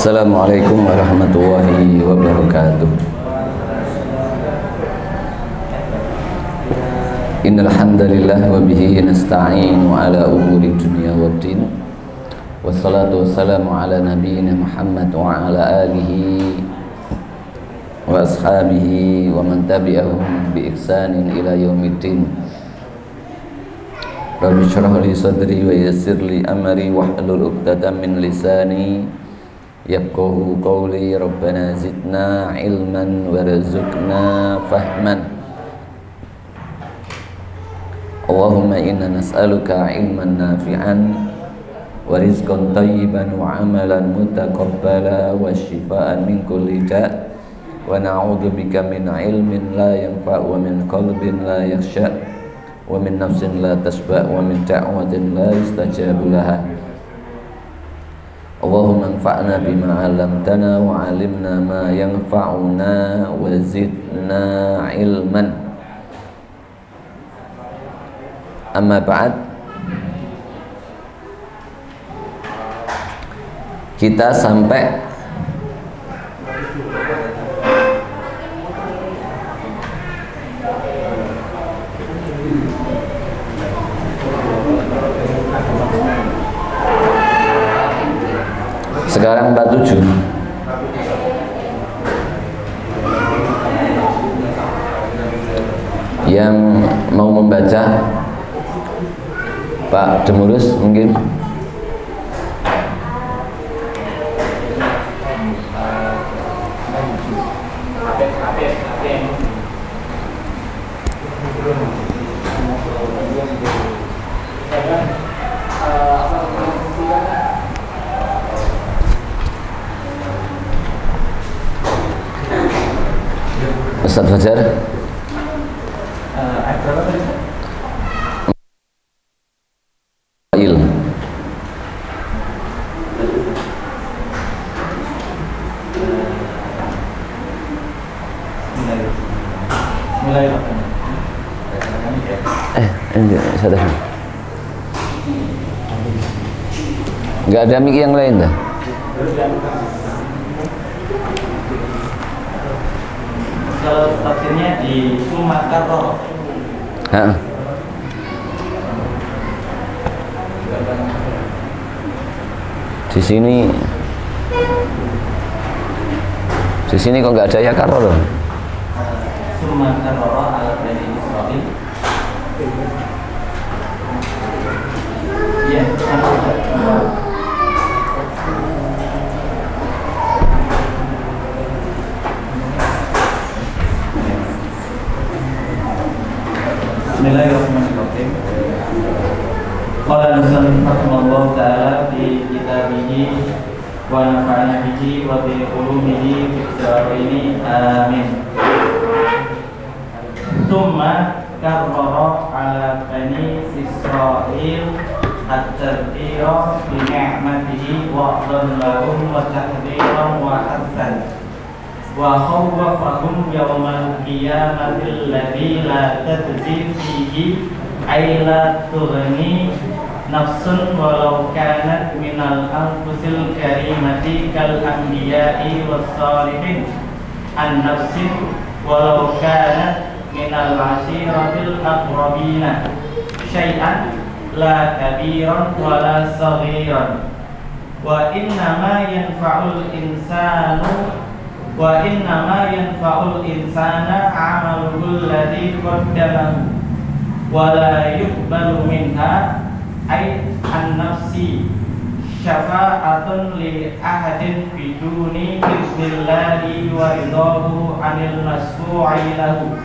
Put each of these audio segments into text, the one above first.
Assalamualaikum warahmatullahi wabarakatuh. Innal hamdalillah wa bihi nasta'inu ala umuri dunya waddin. Wassalatu wassalamu ala nabiyyina Muhammad wa ala alihi wa ashabihi wa man tabi'ahum bi ihsanin ila yaumiddin. Rabbi shrah li sadri wa yassir li amri wahlul 'uqdatam min lisani yafqahu qawli. Rabbana zidna ilman warzuqna fahman. Allahumma inna nas'aluka ilman nafi'an wa rizqan thayyiban wa amalan mutaqabbala wa shifaan min kulli da', wa na'udzu bika min ilmin la yanfa' wa min qalbin la yakhsha' wa min nafsin la tashba' wa min da'watin la yustajabu laha. Allahumma anfa'na bima 'allamtana wa 'allimna ma yanfa'una wa zidna ilman. Amma ba'd. Kita sampai sekarang 47. Yang mau membaca, Pak Demulus mungkin. Ustaz Fajar. Enggak ada mic yang lain dah. Kalau tafsirnya di Sumatera. Di sini kok nggak ada ya karo. Sumatera ala Bani Israil. Iya, Bismillahirrahmanirrahim. Qala al-musannif rahimahullah ta'ala fi kitabihi wa nafa'ana bihi wa bi ulumihi fid dharaini amin. Tsumma karrara ala bani Israil at-tadbira bi ni'matihi wa adallahum wa tahdhiran wa hasan wa khawwafahum yawmal qiyamati alladhi la tajzi fihi ay la tughni nafsun walau kanat minal anfusil karimati kal anbiya'i was salihin an nafsin walau kanat minal ashiratil aqrabina syai'an la kabiran wala saghiran wa innama yanfa'ul insana amaluhu alladhi qaddamahu wa la yuqbalu minha ay an-nafsi syafa'atun li ahadin biduni iznillahi wa ridahu anil masfu'i lahu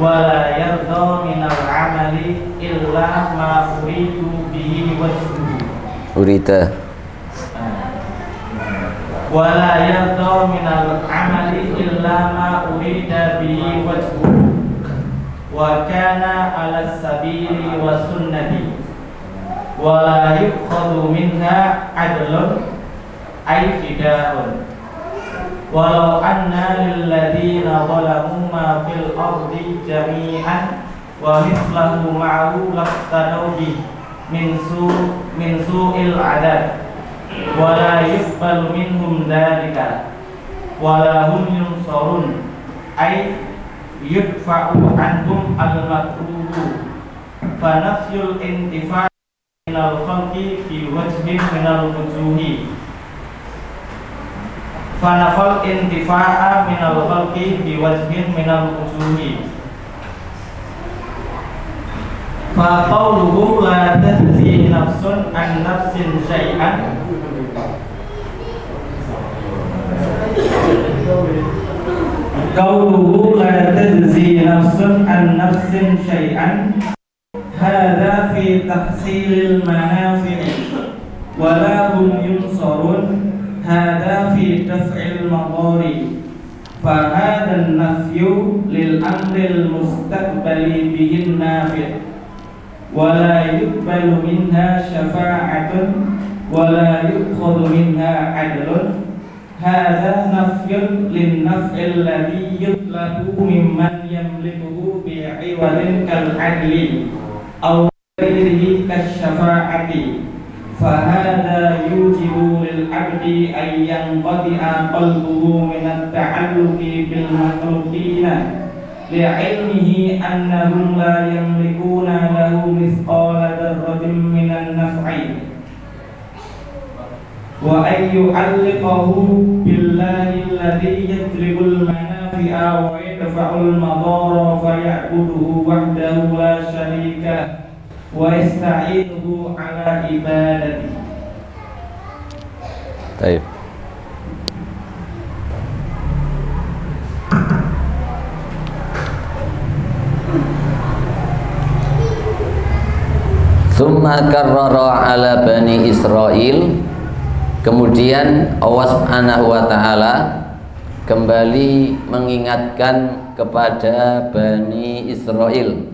wa la yarda minal amali illa ma uridu bihi wajhuhu wala yarda minal amali illa ma urida bihi wajhuhu wa kana ala sabili wa sunnati wala yukhadu minha adlun ay fida'un walau anna lilladhina zalamu ma fil ardi jami'an wa mislahu ma'ahu laftadaw bih min su'il adab wala yuqbalu minhum dzalika wala hum yunsarun ay yudfa'u anhum al-makruhu fa nafyul intifa' minal khalqi fi wajhin minal wujuhi fa nafal intifa'a minal khalqi fi wajhin minal wujuhi fa qawluhu la tajzi nafsun an nafsin syai'an qawluhu la tajzi nafsun an nafsin syai'an hadza fi tahsilil manafi'i wa la hum yunsarun hadza fi daf'il madari fa hadha an-nafyu lil amril mustaqbali bihin nafi' wala yuqbalu minha syafa'atun wala yu'khadhu minha 'adlun hadza nafyun lin naf'il ladzi yutlabu mimman yamlikuhu bi'iwadin kal 'adli aw ghairihi kasyafa'ati fa hadza yujibu lil 'abdi ay yanqati'a qalbuhu min at-ta'alluqi bil makhluqina li'ilmihi annahum la yamlikuna lahu mithqala dzarratin minan naf'i wa ay yu'alliqahu billahi alladhi yajlibul manafi'a wa yadfa'ul madara fa ya'buduhu wahdahu la syarika wa yasta'inuhu ala ibadati. Baik. Tsumma karrara ala Bani Israil, kemudian Allah Subhanahu wa taala kembali mengingatkan kepada Bani Israil.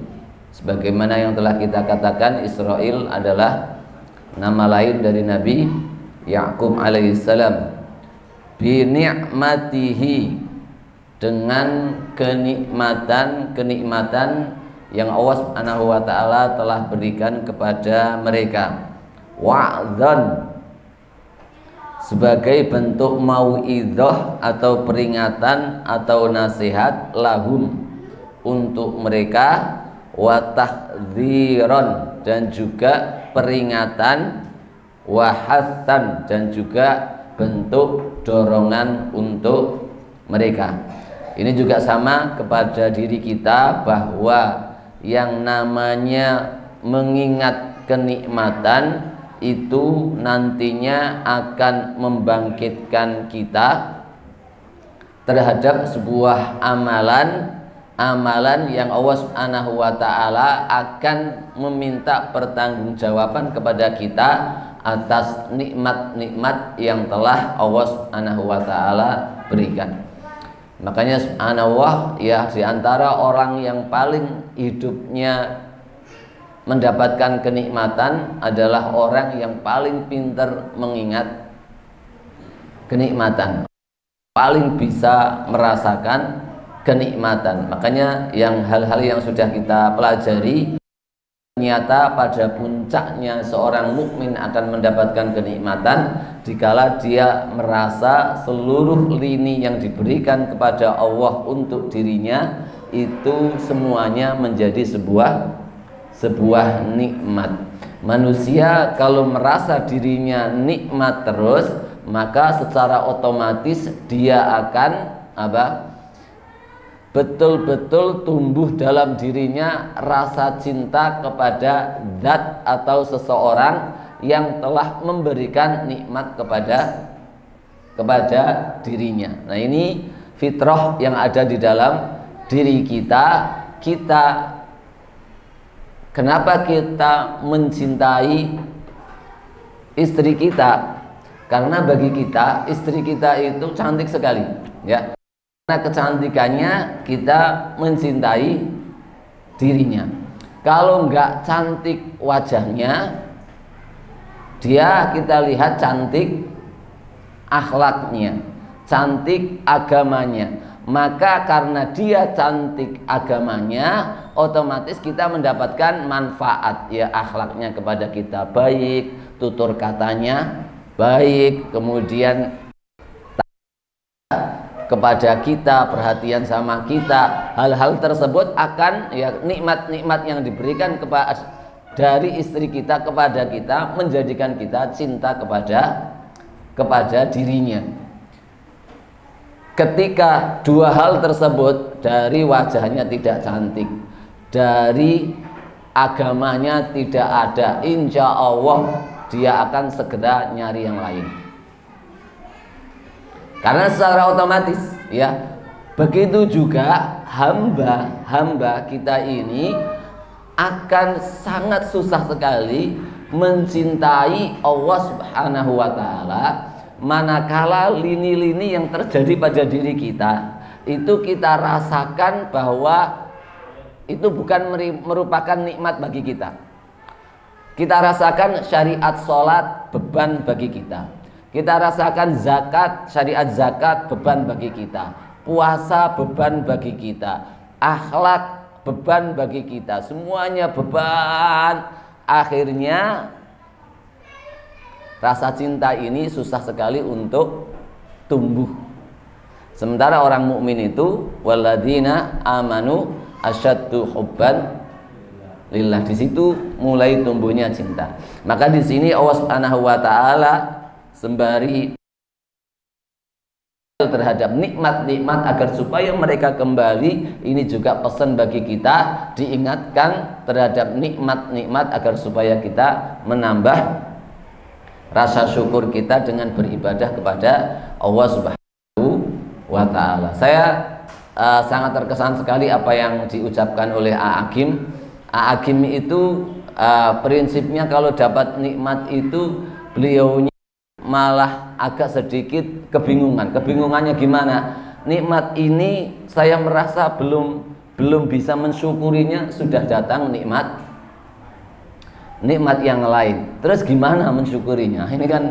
Sebagaimana yang telah kita katakan, Israil adalah nama lain dari Nabi Ya'qub alaihissalam. Bi ni'matihi, dengan kenikmatan yang Allah Subhanahu wa taala telah berikan kepada mereka. Wa'dzan, sebagai bentuk mau'idzah atau peringatan atau nasihat, lahum, untuk mereka, wa tahdziran, dan juga peringatan, wa hassan, dan juga bentuk dorongan untuk mereka. Ini juga sama kepada diri kita, bahwa yang namanya mengingat kenikmatan itu nantinya akan membangkitkan kita terhadap sebuah amalan yang Allah Subhanahu wa taala akan meminta pertanggungjawaban kepada kita atas nikmat-nikmat yang telah Allah Subhanahu wa taala berikan. Makanya subhanallah, ya, di antara orang yang paling hidupnya mendapatkan kenikmatan adalah orang yang paling pintar mengingat kenikmatan, paling bisa merasakan kenikmatan. Makanya yang hal-hal yang sudah kita pelajari, ternyata pada puncaknya seorang mukmin akan mendapatkan kenikmatan dikala dia merasa seluruh lini yang diberikan kepada Allah untuk dirinya itu semuanya menjadi sebuah nikmat. Manusia kalau merasa dirinya nikmat terus, maka secara otomatis dia akan betul-betul tumbuh dalam dirinya rasa cinta kepada zat atau seseorang yang telah memberikan nikmat kepada dirinya. Nah, ini fitrah yang ada di dalam diri kita. Kenapa kita mencintai istri kita? Karena bagi kita istri kita itu cantik sekali, ya. Karena kecantikannya kita mencintai dirinya. Kalau enggak cantik wajahnya, kita lihat cantik akhlaknya, cantik agamanya. Maka karena dia cantik agamanya, otomatis kita mendapatkan manfaat, ya, akhlaknya kepada kita baik, tutur katanya baik, kemudian kepada kita, perhatian sama kita, hal-hal tersebut akan ya nikmat-nikmat yang diberikan kepada dari istri kita kepada kita menjadikan kita cinta kepada dirinya. Ketika dua hal tersebut, dari wajahnya tidak cantik, dari agamanya tidak ada, insya Allah dia akan segera nyari yang lain. Karena secara otomatis ya, begitu juga hamba kita ini akan sangat susah sekali mencintai Allah Subhanahu wa taala manakala lini-lini yang terjadi pada diri kita itu kita rasakan bahwa itu bukan merupakan nikmat bagi kita. Kita rasakan syariat sholat beban bagi kita. Kita rasakan zakat, syariat zakat beban bagi kita. Puasa beban bagi kita. Akhlak beban bagi kita. Semuanya beban. Akhirnya rasa cinta ini susah sekali untuk tumbuh. Sementara orang mukmin itu walladzina amanu asyaddu hubban lillah, di situ mulai tumbuhnya cinta. Maka di sini Allah Subhanahu wa taala sembari terhadap nikmat-nikmat agar supaya mereka kembali, ini juga pesan bagi kita diingatkan terhadap nikmat-nikmat agar supaya kita menambah rasa syukur kita dengan beribadah kepada Allah Subhanahu wa taala. Saya sangat terkesan sekali apa yang diucapkan oleh A'agim. A'agim itu prinsipnya kalau dapat nikmat itu beliaunya malah agak sedikit kebingungan. Kebingungannya gimana? Nikmat ini saya merasa belum bisa mensyukurinya, sudah datang nikmat yang lain. Terus gimana mensyukurinya? Ini kan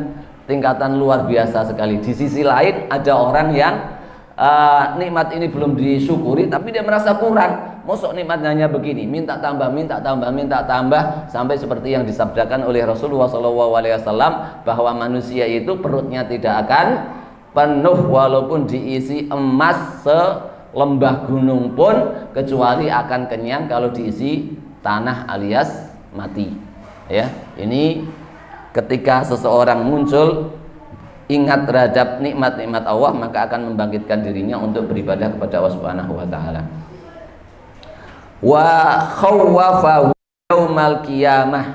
tingkatan luar biasa sekali. Di sisi lain ada orang yang nikmat ini belum disyukuri tapi dia merasa kurang. Mosok nikmatnya hanya begini, minta tambah, sampai seperti yang disabdakan oleh Rasulullah SAW bahwa manusia itu perutnya tidak akan penuh walaupun diisi emas selembah gunung pun, kecuali akan kenyang kalau diisi tanah alias mati. Ya, ini ketika seseorang muncul ingat terhadap nikmat-nikmat Allah, maka akan membangkitkan dirinya untuk beribadah kepada Allah Subhanahu wa taala. Wa khawwafa yaumal qiyamah.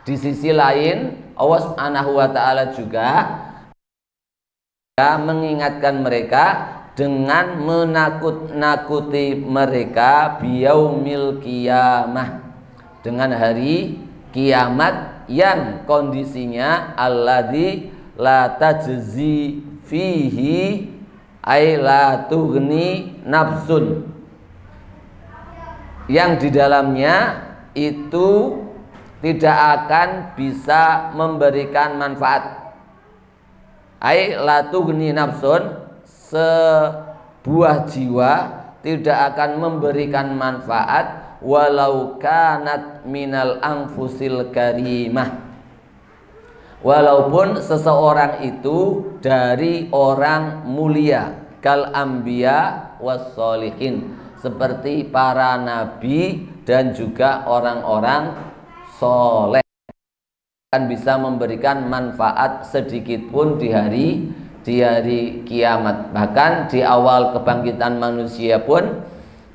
Di sisi lain Allah Subhanahu wa taala juga mengingatkan mereka dengan menakut-nakuti mereka biyaumil qiyamah, dengan hari kiamat yang kondisinya alladzi la tajzi fihi ay la tughni nafsun, yang di dalamnya itu tidak akan bisa memberikan manfaat. Ay la tughni nafsun, sebuah jiwa tidak akan memberikan manfaat walau kanat minal anfusil karimah, walaupun seseorang itu dari orang mulia, kal anbiya was sholihin, seperti para nabi dan juga orang-orang soleh, akan bisa memberikan manfaat sedikit pun di hari kiamat. Bahkan di awal kebangkitan manusia pun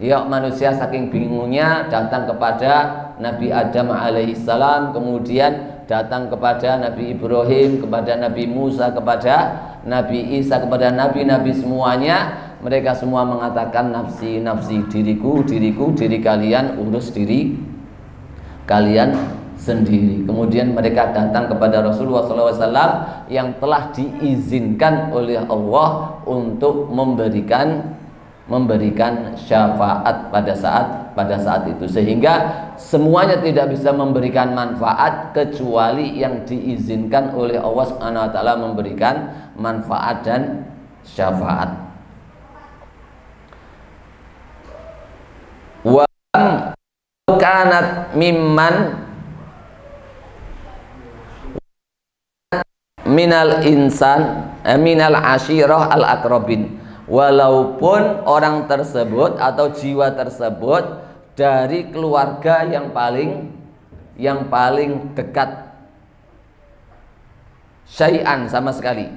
ya, manusia saking bingungnya datang kepada Nabi Adam alaihissalam, kemudian datang kepada Nabi Ibrahim, kepada Nabi Musa, kepada Nabi Isa, kepada nabi-nabi semuanya. Mereka semua mengatakan nafsi, nafsi, diriku, diri kalian, urus diri kalian sendiri. Kemudian mereka datang kepada Rasulullah SAW yang telah diizinkan oleh Allah untuk memberikan syafaat pada saat itu, sehingga semuanya tidak bisa memberikan manfaat kecuali yang diizinkan oleh Allah Subhanahu wa taala memberikan manfaat dan syafaat. Wa kanat mimman minal insan minal ashirah al akrobin, walaupun orang tersebut atau jiwa tersebut dari keluarga yang paling dekat, syai'an sama sekali,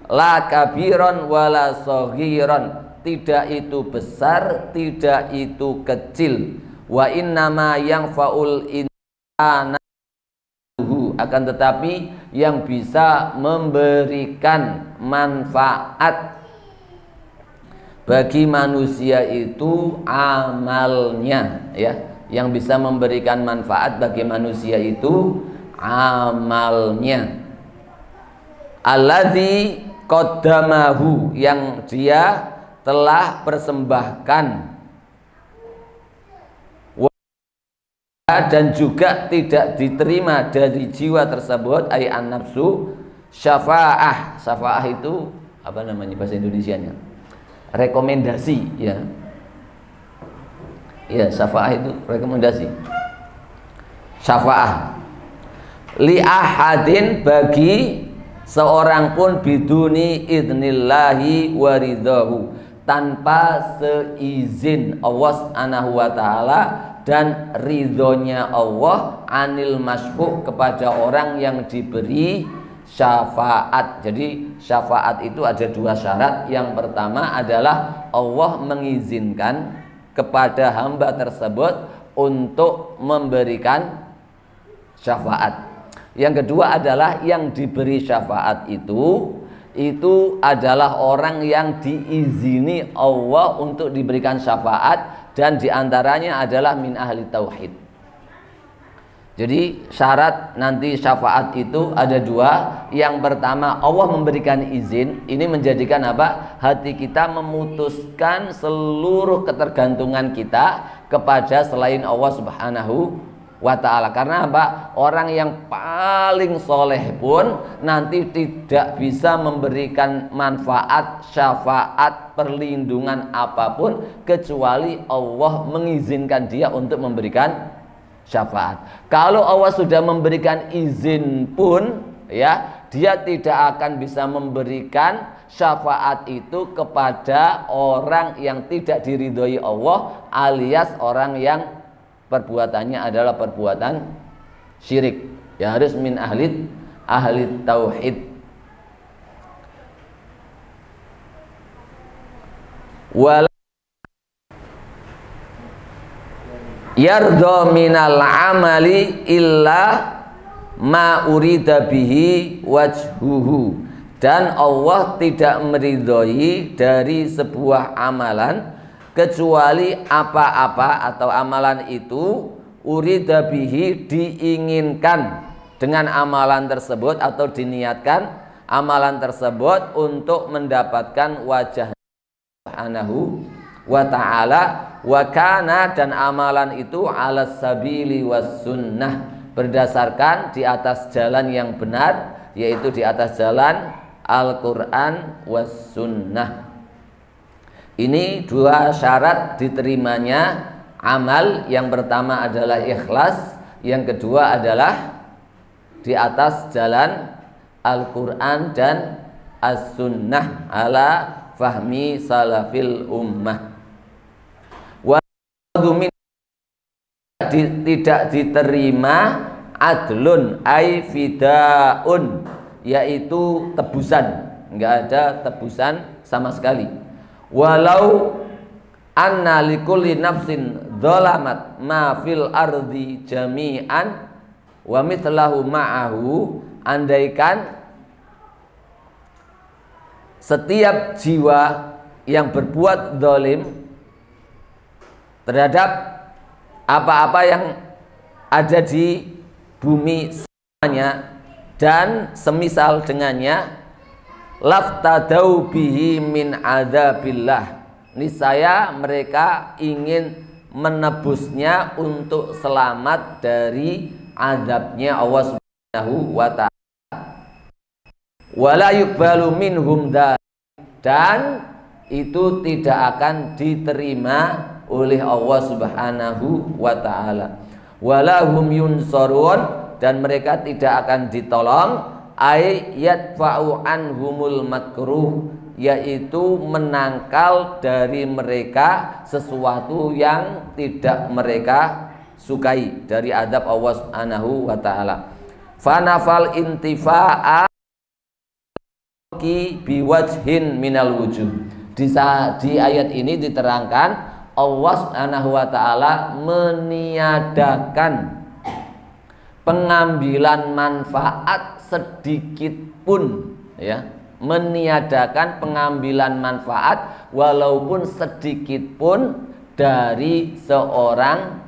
la kabiron wala soghiron, tidak itu besar, tidak itu kecil, wa innama yang faul insana, akan tetapi yang bisa memberikan manfaat bagi manusia itu amalnya, ya. Yang bisa memberikan manfaat bagi manusia itu amalnya. Alladzi qaddamahu, yang dia telah persembahkan, dan juga tidak diterima dari jiwa tersebut ay an-nafsu syafa'ah. Syafa'ah itu apa namanya bahasa Indonesianya? Rekomendasi, ya. Ya, syafa'ah itu rekomendasi. Syafa'ah li ahadin, bagi seorang pun, biduni idnillahi waridahu, tanpa seizin Allah Subhanahu wa taala dan ridhonya Allah, anil masyfu', kepada orang yang diberi syafaat. Jadi syafaat itu ada dua syarat. Yang pertama adalah Allah mengizinkan kepada hamba tersebut untuk memberikan syafaat. Yang kedua adalah yang diberi syafaat itu adalah orang yang diizini Allah untuk diberikan syafaat, dan diantaranya adalah min ahli tauhid. Jadi syarat nanti syafaat itu ada dua. Yang pertama, Allah memberikan izin. Ini menjadikan apa? Hati kita memutuskan seluruh ketergantungan kita kepada selain Allah Subhanahu wa ta'ala. Karena apa? Orang yang paling soleh pun nanti tidak bisa memberikan manfaat, syafaat, perlindungan apapun kecuali Allah mengizinkan dia untuk memberikan syafaat. Kalau Allah sudah memberikan izin pun, ya, dia tidak akan bisa memberikan syafaat itu kepada orang yang tidak diridhoi Allah, alias orang yang perbuatannya adalah perbuatan syirik. Ya, harus min ahli tauhid. Wala yardha minal amali illa ma urida bihi wajhuhu, dan Allah tidak meridhoi dari sebuah amalan kecuali apa-apa atau amalan itu urida bihi, diinginkan dengan amalan tersebut atau diniatkan amalan tersebut untuk mendapatkan wajah Subhanahu wa ta'ala, wa kana, dan amalan itu ala sabili was sunnah, berdasarkan di atas jalan yang benar, yaitu di atas jalan Al-Quran was sunnah. Ini dua syarat diterimanya amal. Yang pertama adalah ikhlas, yang kedua adalah di atas jalan Al-Quran dan as-sunnah ala fahmi salafil ummah. Tidak diterima adlun ay fidaun, yaitu tebusan, enggak ada tebusan sama sekali. Walau anna likulli nafsin dzalamat ma fil ardi jami'an wa mithlahu ma'ahu, andaikan setiap jiwa yang berbuat zalim terhadap apa-apa yang ada di bumi semuanya dan semisal dengannya, laftadau bihi min adzabillah, niscaya mereka ingin menebusnya untuk selamat dari azabnya Allah Subhanahu wa ta'ala. Wala yuqbalu minhum dzalik, dan itu tidak akan diterima oleh Allah Subhanahu wa ta'ala. Wala hum yunsarun, dan mereka tidak akan ditolong ay yadfa'u anhumul makruh, yaitu menangkal dari mereka sesuatu yang tidak mereka sukai dari adab Allah Subhanahu wa taala. Fanafal intifa'a biwajhin minal wujuh. Di ayat ini diterangkan Allah Subhanahu wa taala meniadakan pengambilan manfaat sedikit pun, ya, meniadakan pengambilan manfaat walaupun sedikit pun dari seorang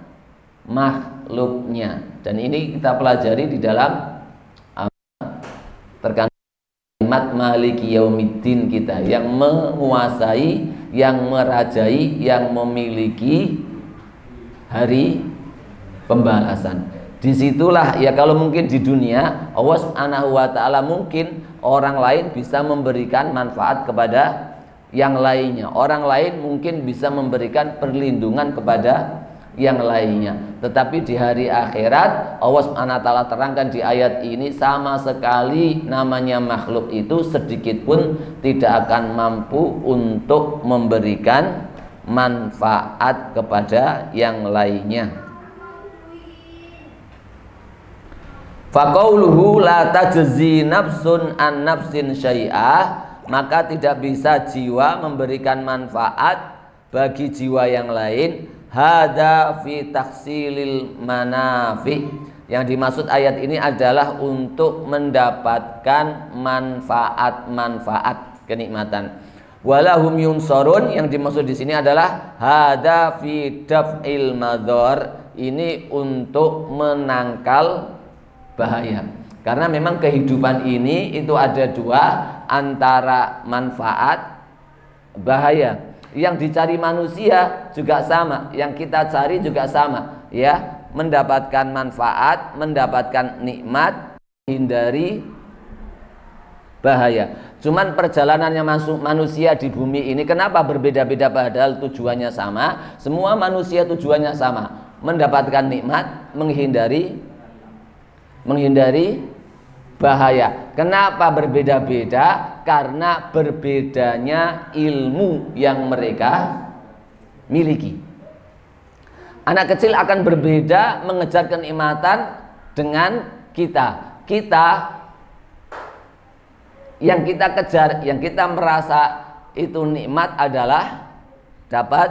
makhluknya. Dan ini kita pelajari di dalam terkandung kalimat Maliki Yaumiddin kita, yang menguasai, yang merajai, yang memiliki hari pembalasan. Disitulah ya, kalau mungkin di dunia Allah Subhanahu wa taala mungkin orang lain bisa memberikan manfaat kepada yang lainnya, orang lain mungkin bisa memberikan perlindungan kepada yang lainnya. Tetapi di hari akhirat Allah Subhanahu wa taala terangkan di ayat ini, sama sekali namanya makhluk itu sedikit pun tidak akan mampu untuk memberikan manfaat kepada yang lainnya. Faqauluhu la tajzi nafsun an nafsin syai'ah, maka tidak bisa jiwa memberikan manfaat bagi jiwa yang lain. Hada fi tahsilil manafi, yang dimaksud ayat ini adalah untuk mendapatkan manfaat-manfaat kenikmatan. Walahum yunsorun, yang dimaksud di sini adalah hada fi daf'il madhar, ini untuk menangkal bahaya. Karena memang kehidupan ini itu ada dua, antara manfaat, bahaya. Yang dicari manusia juga sama, yang kita cari juga sama, ya, mendapatkan manfaat, mendapatkan nikmat, hindari bahaya. Cuman perjalanannya manusia di bumi ini kenapa berbeda-beda padahal tujuannya sama? Semua manusia tujuannya sama, mendapatkan nikmat, menghindari bahaya. Kenapa berbeda-beda? Karena berbedanya ilmu yang mereka miliki. Anak kecil akan berbeda mengejar kenikmatan dengan kita. Yang kita kejar, yang kita merasa itu nikmat adalah dapat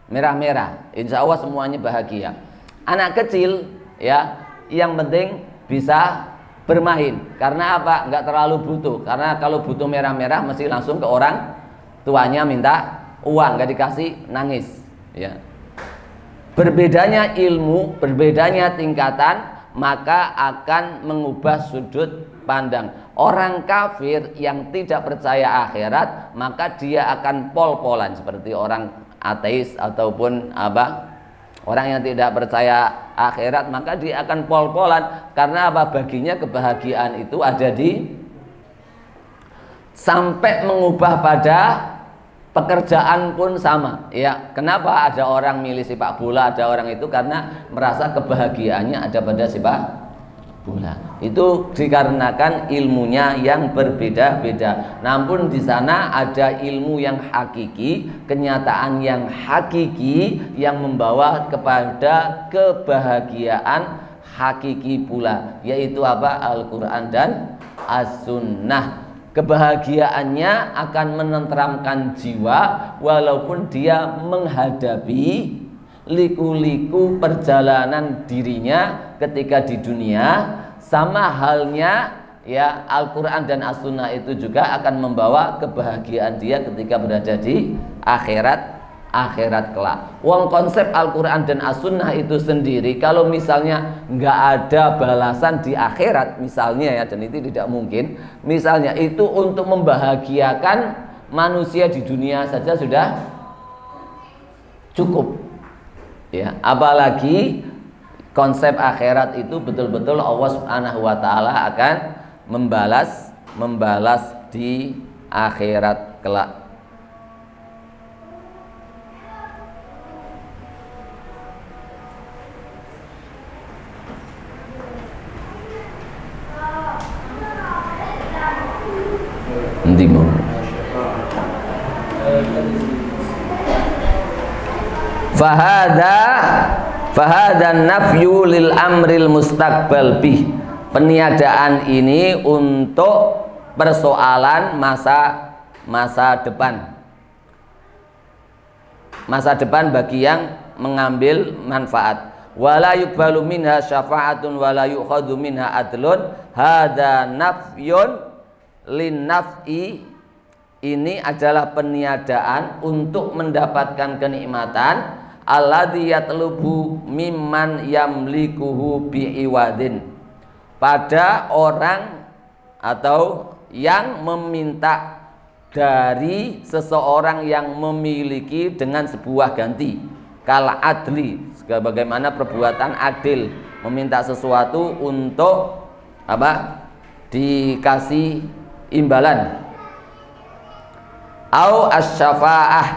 merah-merah. Insya Allah semuanya bahagia. Anak kecil, ya, yang penting bisa bermain. Karena apa? Nggak terlalu butuh. Karena kalau butuh merah-merah mesti langsung ke orang tuanya minta uang, nggak dikasih nangis, ya. Berbedanya ilmu, berbedanya tingkatan, maka akan mengubah sudut pandang. Orang kafir yang tidak percaya akhirat, maka dia akan pol-polan seperti orang ateis ataupun orang yang tidak percaya akhirat, maka dia akan pol-polan. Karena apa? Baginya kebahagiaan itu ada di sampai mengubah pada pekerjaan pun sama, ya. Kenapa ada orang milih sepak bola, ada orang itu karena merasa kebahagiaannya ada pada sepak bola. Itu dikarenakan ilmunya yang berbeda-beda. Namun di sana ada ilmu yang hakiki, kenyataan yang hakiki yang membawa kepada kebahagiaan hakiki pula, yaitu apa? Al-Quran dan As-Sunnah. Kebahagiaannya akan menenteramkan jiwa walaupun dia menghadapi liku-liku perjalanan dirinya ketika di dunia. Sama halnya, ya, Al-Quran dan As-Sunnah itu juga akan membawa kebahagiaan dia ketika berada di akhirat kelak. Wong konsep Al-Quran dan As-Sunnah itu sendiri, kalau misalnya nggak ada balasan di akhirat misalnya, ya, dan itu tidak mungkin, misalnya itu untuk membahagiakan manusia di dunia saja sudah cukup, ya. Apalagi konsep akhirat itu betul-betul Allah Subhanahu wa taala akan membalas di akhirat kelak. Endi mau? Fahada nafyu lil amril mustaqbal bih. Peniadaan ini untuk persoalan masa depan. Masa depan bagi yang mengambil manfaat. Wala yuqbalu minha syafa'atun wala yu'khadhu minha adlun. Hada nafyun lin naf'i. Ini adalah peniadaan untuk mendapatkan kenikmatan. Alladzi yatlubu mimman yamlikuhu bi'iwadin. Pada orang atau yang meminta dari seseorang yang memiliki dengan sebuah ganti. Kal adli, bagaimana perbuatan adil, meminta sesuatu untuk apa? Dikasih imbalan. Au asy-syafa'ah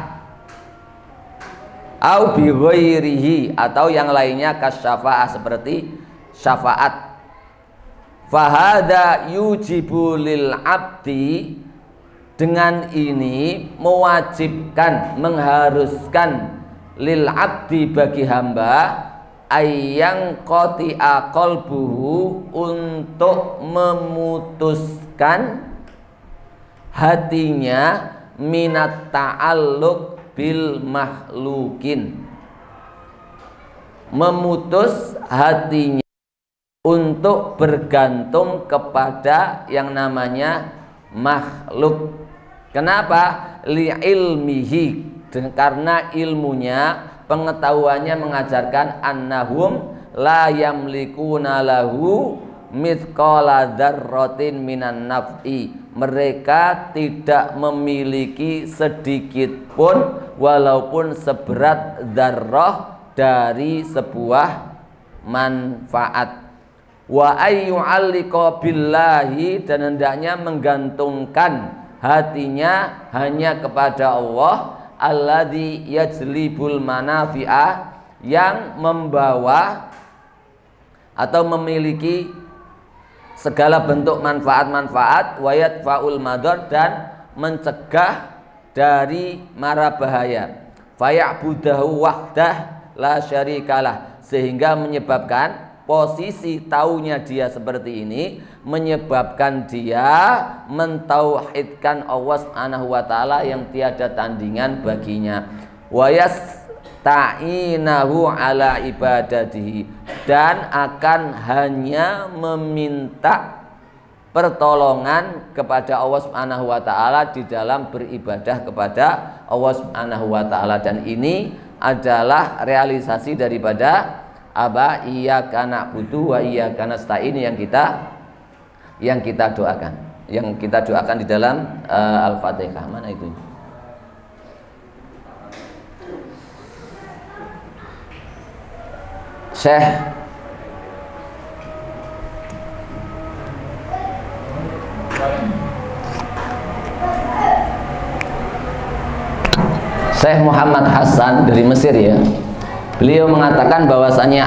au bi ghairihi, atau yang lainnya kasyafa'ah seperti syafaat. Fahada yujibu lil abdi, dengan ini mewajibkan, mengharuskan lil abdi bagi hamba ayyang qati'a qalbuhu, untuk memutuskan hatinya minat ta'alluq bil makhlukin, memutus hatinya untuk bergantung kepada yang namanya makhluk. Kenapa? Li ilmihi, karena ilmunya, pengetahuannya mengajarkan annahum la yamlikuna lahu mithqala dzarratin minan naf'i. Mereka tidak memiliki sedikit pun walaupun seberat dzarrah dari sebuah manfaat. Wa ayyu'alliqa billahi, dan hendaknya menggantungkan hatinya hanya kepada Allah. Alladzi yajlibul manafi'ah, yang membawa atau memiliki segala bentuk manfaat-manfaat, wa yadfa'ul madar, dan mencegah dari mara bahaya. Faya'budahu wahdah la syarikalah, sehingga menyebabkan posisi taunya dia seperti ini menyebabkan dia mentauhidkan Allah Subhanahu wa taala yang tiada tandingan baginya. Wa yasta'inahu ala ibadatihi, dan akan hanya meminta pertolongan kepada Allah Subhanahu wa taala di dalam beribadah kepada Allah Subhanahu wa taala. Dan ini adalah realisasi daripada iyyaka na'budu wa iyyaka nasta'in yang kita doakan di dalam Al-Fatihah. Mana itu? Syekh Muhammad Hasan dari Mesir, ya. Beliau mengatakan bahwasanya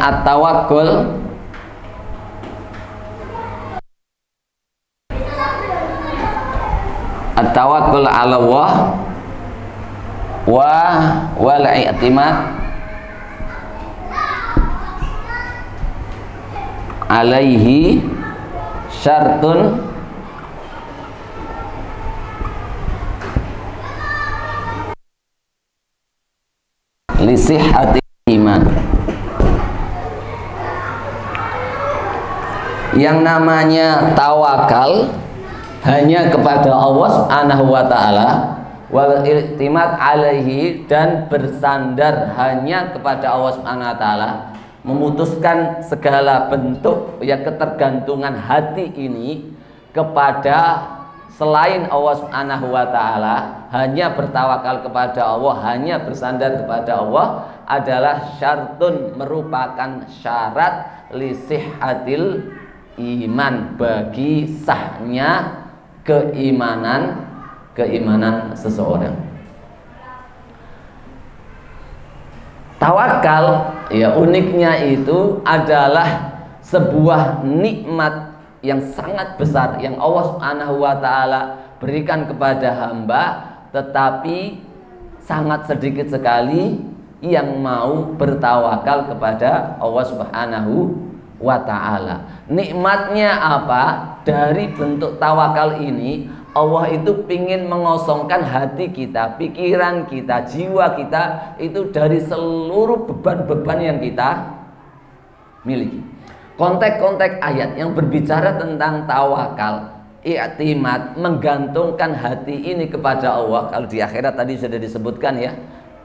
at-tawakkul ala Allah wal i'timad alaihi syartun li sihhati iman. Yang namanya tawakal hanya kepada Allah Subhanahu wa taala, wal i'timad alaihi, dan bersandar hanya kepada Allah Subhanahu wa taala, memutuskan segala bentuk ketergantungan hati ini kepada selain Allah Subhanahu wa taala, hanya bertawakal kepada Allah, hanya bersandar kepada Allah, adalah syartun, merupakan syarat li sihhatil iman, bagi sahnya keimanan seseorang. Tawakal, ya, uniknya itu adalah sebuah nikmat yang sangat besar yang Allah Subhanahu wa taala berikan kepada hamba, tetapi sangat sedikit sekali yang mau bertawakal kepada Allah Subhanahu wa ta'ala. Nikmatnya apa? Dari bentuk tawakal ini, Allah itu ingin mengosongkan hati kita, pikiran kita, jiwa kita itu dari seluruh beban-beban yang kita miliki. Konteks-konteks ayat yang berbicara tentang tawakal, i'timad, menggantungkan hati ini kepada Allah. Kalau di akhirat tadi sudah disebutkan ya,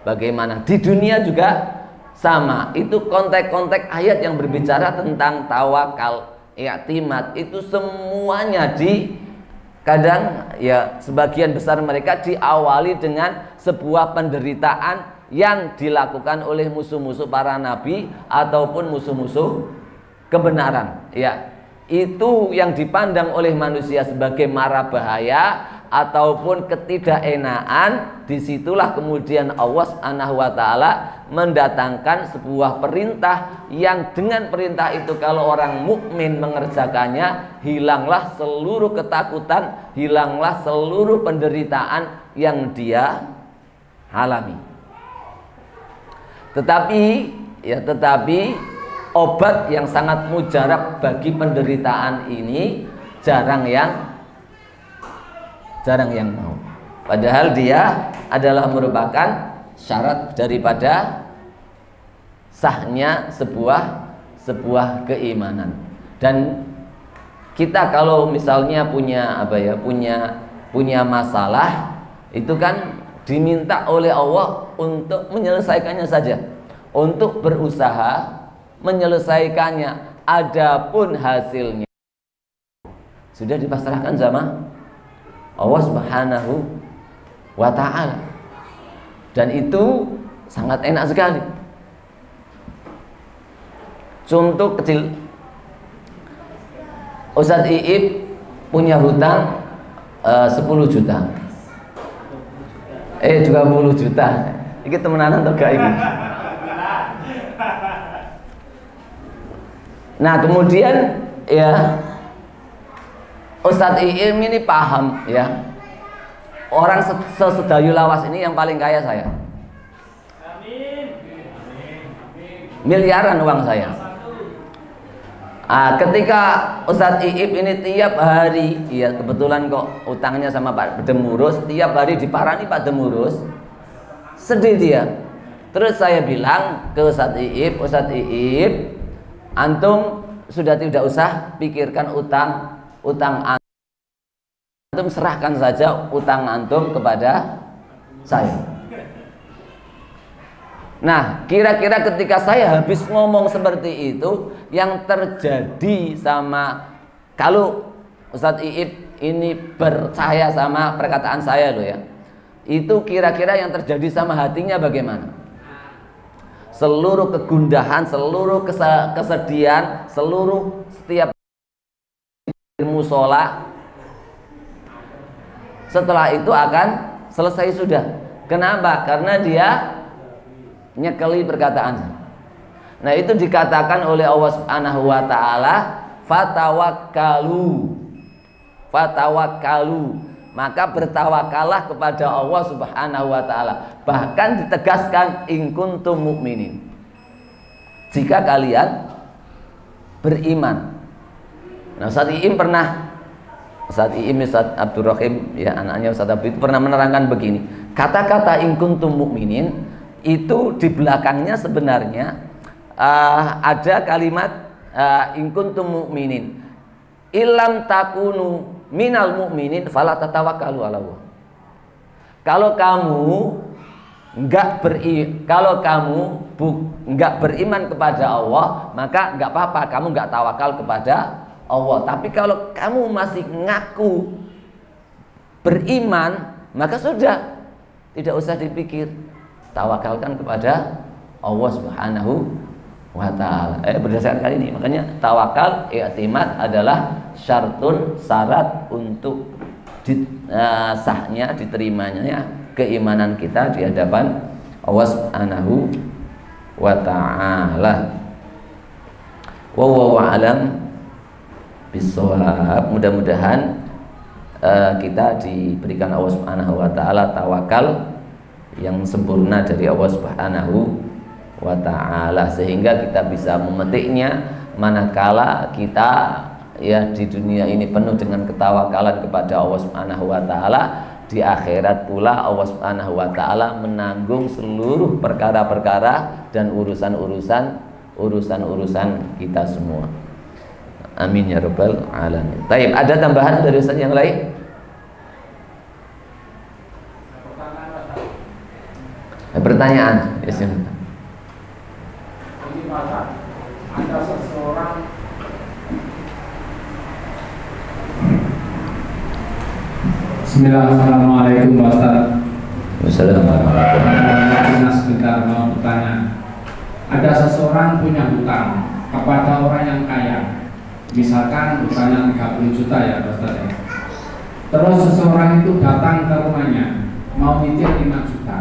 bagaimana di dunia juga sama. Itu konteks-konteks ayat yang berbicara tentang tawakal, i'timad, itu semuanya kadang ya sebagian besar mereka diawali dengan sebuah penderitaan yang dilakukan oleh musuh-musuh para nabi ataupun musuh-musuh kebenaran. Ya, itu yang dipandang oleh manusia sebagai mara bahaya ataupun ketidakenaan. Disitulah kemudian Allah Subhanahu wa ta'ala mendatangkan sebuah perintah yang dengan perintah itu kalau orang mukmin mengerjakannya, hilanglah seluruh ketakutan, hilanglah seluruh penderitaan yang dia alami. Tetapi obat yang sangat mujarab bagi penderitaan ini jarang yang mau. Padahal dia adalah merupakan syarat daripada sahnya sebuah keimanan. Dan kita kalau misalnya punya masalah, itu kan diminta oleh Allah untuk menyelesaikannya saja, untuk berusaha menyelesaikannya. Adapun hasilnya sudah dipasrahkan sama Allah Subhanahu wa ta'ala, dan itu sangat enak sekali. Contoh kecil, Ustadz Iib punya hutang 10 juta 20 juta. Ini temenanan atau gak ini? Nah kemudian ya Ustadz Iib ini paham ya, orang sesedayu lawas ini yang paling kaya saya. Miliaran uang saya. Ketika Ustadz Iib ini tiap hari, ya kebetulan kok utangnya sama Pak Demurus, tiap hari diparani Pak Demurus, sedih dia. Terus saya bilang ke Ustadz Iib, antum sudah tidak usah pikirkan utang antum, serahkan saja utang antum kepada saya. Nah, kira-kira ketika saya habis ngomong seperti itu, yang terjadi sama, kalau Ustadz Iib ini percaya sama perkataan saya loh ya, itu kira-kira yang terjadi sama hatinya bagaimana? Seluruh kegundahan, seluruh kesedihan, setiap musola, setelah itu akan selesai sudah. Kenapa? Karena dia nyekeli perkataan. Nah itu dikatakan oleh Allah Subhanahu wa ta'ala, fatawakkalu, maka bertawakallah kepada Allah Subhanahu wa ta'ala. Bahkan ditegaskan in kuntum mu'minin, jika kalian beriman. Nah Ustadz Iim Ustadz Abdurrahim ya, anaknya Ustadz Abdul itu pernah menerangkan begini, kata-kata in kuntum mu'minin itu di belakangnya sebenarnya ada kalimat in kuntum mu'minin illam takunu minal mu'minin fala tatawakkalu ala Allah. Kalau kamu enggak beriman kepada Allah, maka enggak apa-apa, kamu enggak tawakal kepada Allah. Tapi kalau kamu masih ngaku beriman, maka sudah, tidak usah dipikir, tawakalkan kepada Allah Subhanahu wa ta'ala. Berdasarkan kali ini, makanya tawakal, i'timad adalah syarat untuk sahnya, diterimanya keimanan kita di hadapan Allah Subhanahu wa ta'ala. Wallahu a'lam bishawab. Mudah-mudahan kita diberikan Allah Subhanahu wa taala tawakal yang sempurna dari Allah Subhanahu wa taala, sehingga kita bisa memetiknya manakala kita ya di dunia ini penuh dengan ketawakalan kepada Allah Subhanahu wa taala. Di akhirat pula Allah Subhanahu wa taala menanggung seluruh perkara-perkara dan urusan-urusan kita semua. Amin ya rabbal alamin. Baik, ada tambahan dari Ustaz yang lain? Pertanyaan, ya silakan. Ini Pak, ada seseorang Bismillahirrahmanirrahim Pak Ustaz. Wassalamualaikum. Sebentar mau bertanya. Ada seseorang punya hutang kepada orang yang kaya. Misalkan hutangnya 30 juta ya Pak Ustaz. Terus seseorang itu datang ke rumahnya mau nyicil 5 juta.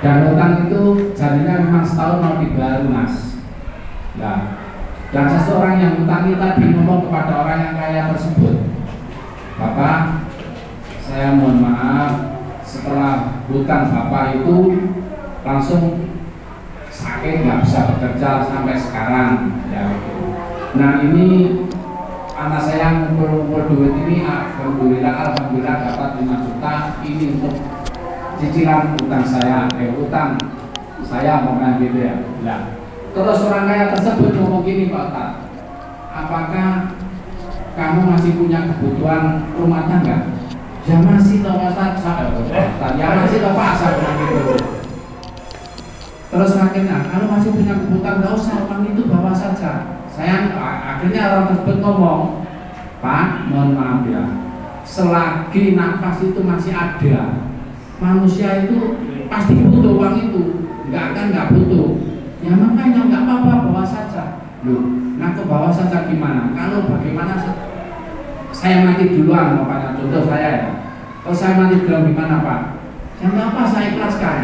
Dan hutang itu jadinya memang setahun mau dibayar lunas. Nah, dan seseorang yang hutangi tadi ngomong kepada orang yang kaya tersebut, Bapak, saya mohon maaf, setelah hutang Bapak itu langsung sakit, nggak bisa bekerja sampai sekarang ya. Nah ini anak saya ngumpul duit ini, alhamdulillah dapat 5 juta ini untuk cicilan hutang saya, hutang saya mau gitu ya. Nah, terus orang kaya tersebut ngomong gini, Pak Ustaz, apakah kamu masih punya kebutuhan rumah tangga? Ya masih toh Pak Ustaz, ya masih toh Pak Ustaz gitu. Terus akhirnya kalau masih punya kebutuhan nggak usah uang itu bawa saja. Saya akhirnya orang tersebut ngomong, Pak, mohon maaf ya, selagi nafas itu masih ada, manusia itu pasti butuh uang itu, nggak butuh. Ya makanya nggak apa-apa, bawa saja. Loh, nah ke bawah saja gimana? Kalau bagaimana saya mati duluan, makanya contoh saya ya. Kalau saya mati duluan gimana Pak? Ya nggak apa, saya ikhlaskan.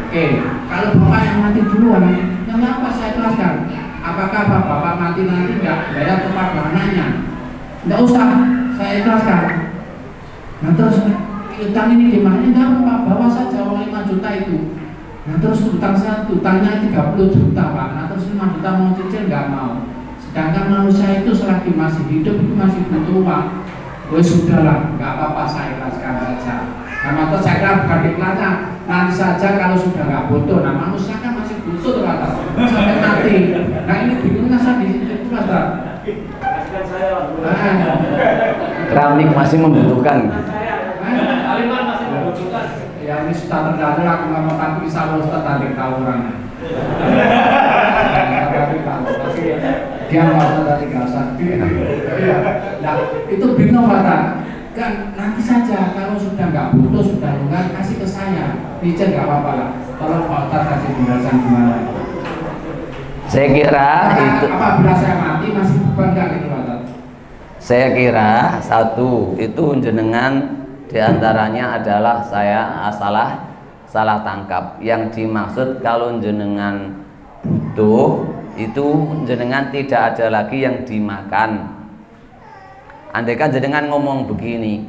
Oke, kalau Bapak yang mati duluan, ya nggak apa, saya ikhlaskan. Apakah Bapak mati nanti nggak bayar kepada anaknya? Nggak usah, saya ikhlaskan. Nah terus utang ini gimana? Nggak apa, bawa saja uang 5 juta itu. Nah terus utangnya 30 juta Pak. Nah terus 5 juta mau cicil nggak mau. Sedangkan manusia itu selagi masih hidup itu masih butuh uang. Oh sudahlah, nggak apa-apa, saya ikhlaskan saja. Nah terus saya kira bukan ikhlasnya, nanti saja kalau sudah nggak butuh. Nah manusia kan masih butuh kata sampai mati. Nah ini bingungnya saya di situ Mas. Keramik masih membutuhkan. Kalimat masih membutuhkan. Ya ini sudah terjadi, aku nggak mau takut bisa lo tertarik tahu orangnya. Tapi dia merasa dari kasar. Nah itu bingung kata. Kan nanti saja kalau sudah nggak butuh, sudah enggak, kasih ke saya. Picen nggak apa-apa lah. Tolong Pak Ustaz kasih penjelasan gimana. Saya kira itu. Apabila saya mati masih beban nggak gitu Pak Ustaz? Saya kira satu itu jenengan diantaranya adalah saya salah tangkap. Yang dimaksud kalau jenengan butuh itu jenengan tidak ada lagi yang dimakan. Andaikan jenengan ngomong begini,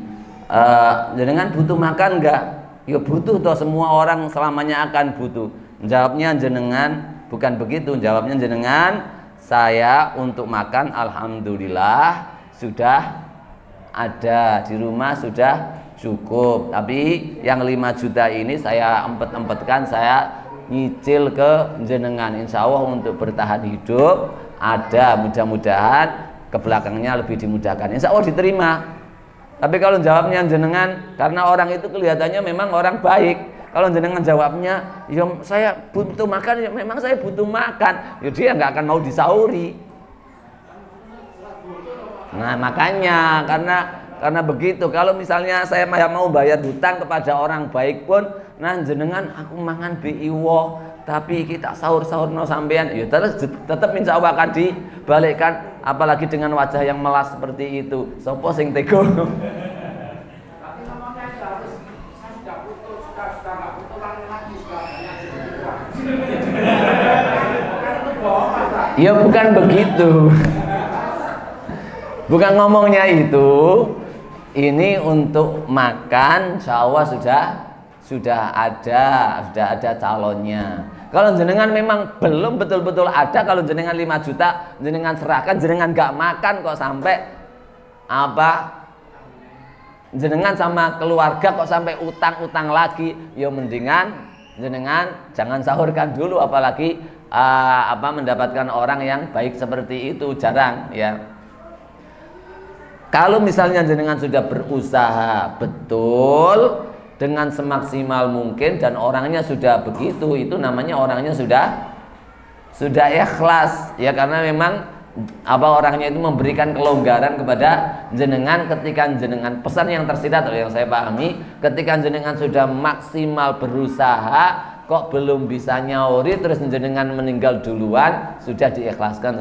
jenengan butuh makan enggak? Ya butuh toh, semua orang selamanya akan butuh. Jawabnya jenengan bukan begitu, jawabnya jenengan saya untuk makan alhamdulillah sudah ada di rumah, sudah cukup. Tapi yang 5 juta ini saya empet-empetkan, saya nyicil ke jenengan, insya Allah untuk bertahan hidup ada, mudah-mudahan ke belakangnya lebih dimudahkan, insya Allah diterima. Tapi kalau jawabnya jenengan, karena orang itu kelihatannya memang orang baik, kalau jenengan jawabnya ya saya butuh makan, ya memang saya butuh makan, ya dia nggak akan mau disauri. Nah makanya karena begitu, kalau misalnya saya mau bayar hutang kepada orang baik pun, nah jenengan aku mangan biiwo, tapi kita sahur-sahur no sampean, ya terus tetap insya Allah akan dibalikkan, apalagi dengan wajah yang melas seperti itu. Sopo sing tego. Tapi ngomongnya harus saya sudah butuh, sudah nggak butuh lagi sudah banyak. Ya bukan begitu. Bukan ngomongnya itu. Ini untuk makan, insya Allah sudah ada calonnya. Kalau jenengan memang belum betul-betul ada, kalau jenengan 5 juta jenengan serahkan, jenengan gak makan kok sampai jenengan sama keluarga kok sampai utang-utang lagi, ya mendingan jenengan jangan sahurkan dulu, apalagi mendapatkan orang yang baik seperti itu jarang ya. Kalau misalnya jenengan sudah berusaha betul dengan semaksimal mungkin dan orangnya sudah begitu, itu namanya orangnya sudah ikhlas ya, karena memang orangnya itu memberikan kelonggaran kepada jenengan ketika jenengan, pesan yang tersirat atau yang saya pahami, ketika jenengan sudah maksimal berusaha kok belum bisa nyauri, terus jenengan meninggal duluan, sudah diikhlaskan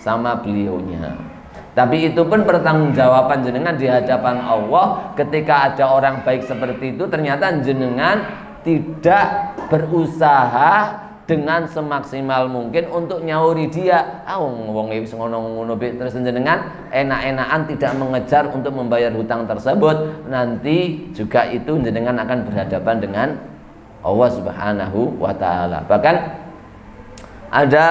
sama beliaunya. Tapi itu pun pertanggungjawaban jenengan di hadapan Allah. Ketika ada orang baik seperti itu, ternyata jenengan tidak berusaha dengan semaksimal mungkin untuk nyauri dia. Wong wis ngono-ngono terus jenengan enak-enakan tidak mengejar untuk membayar hutang tersebut, nanti juga itu jenengan akan berhadapan dengan Allah Subhanahu wa taala. Bahkan ada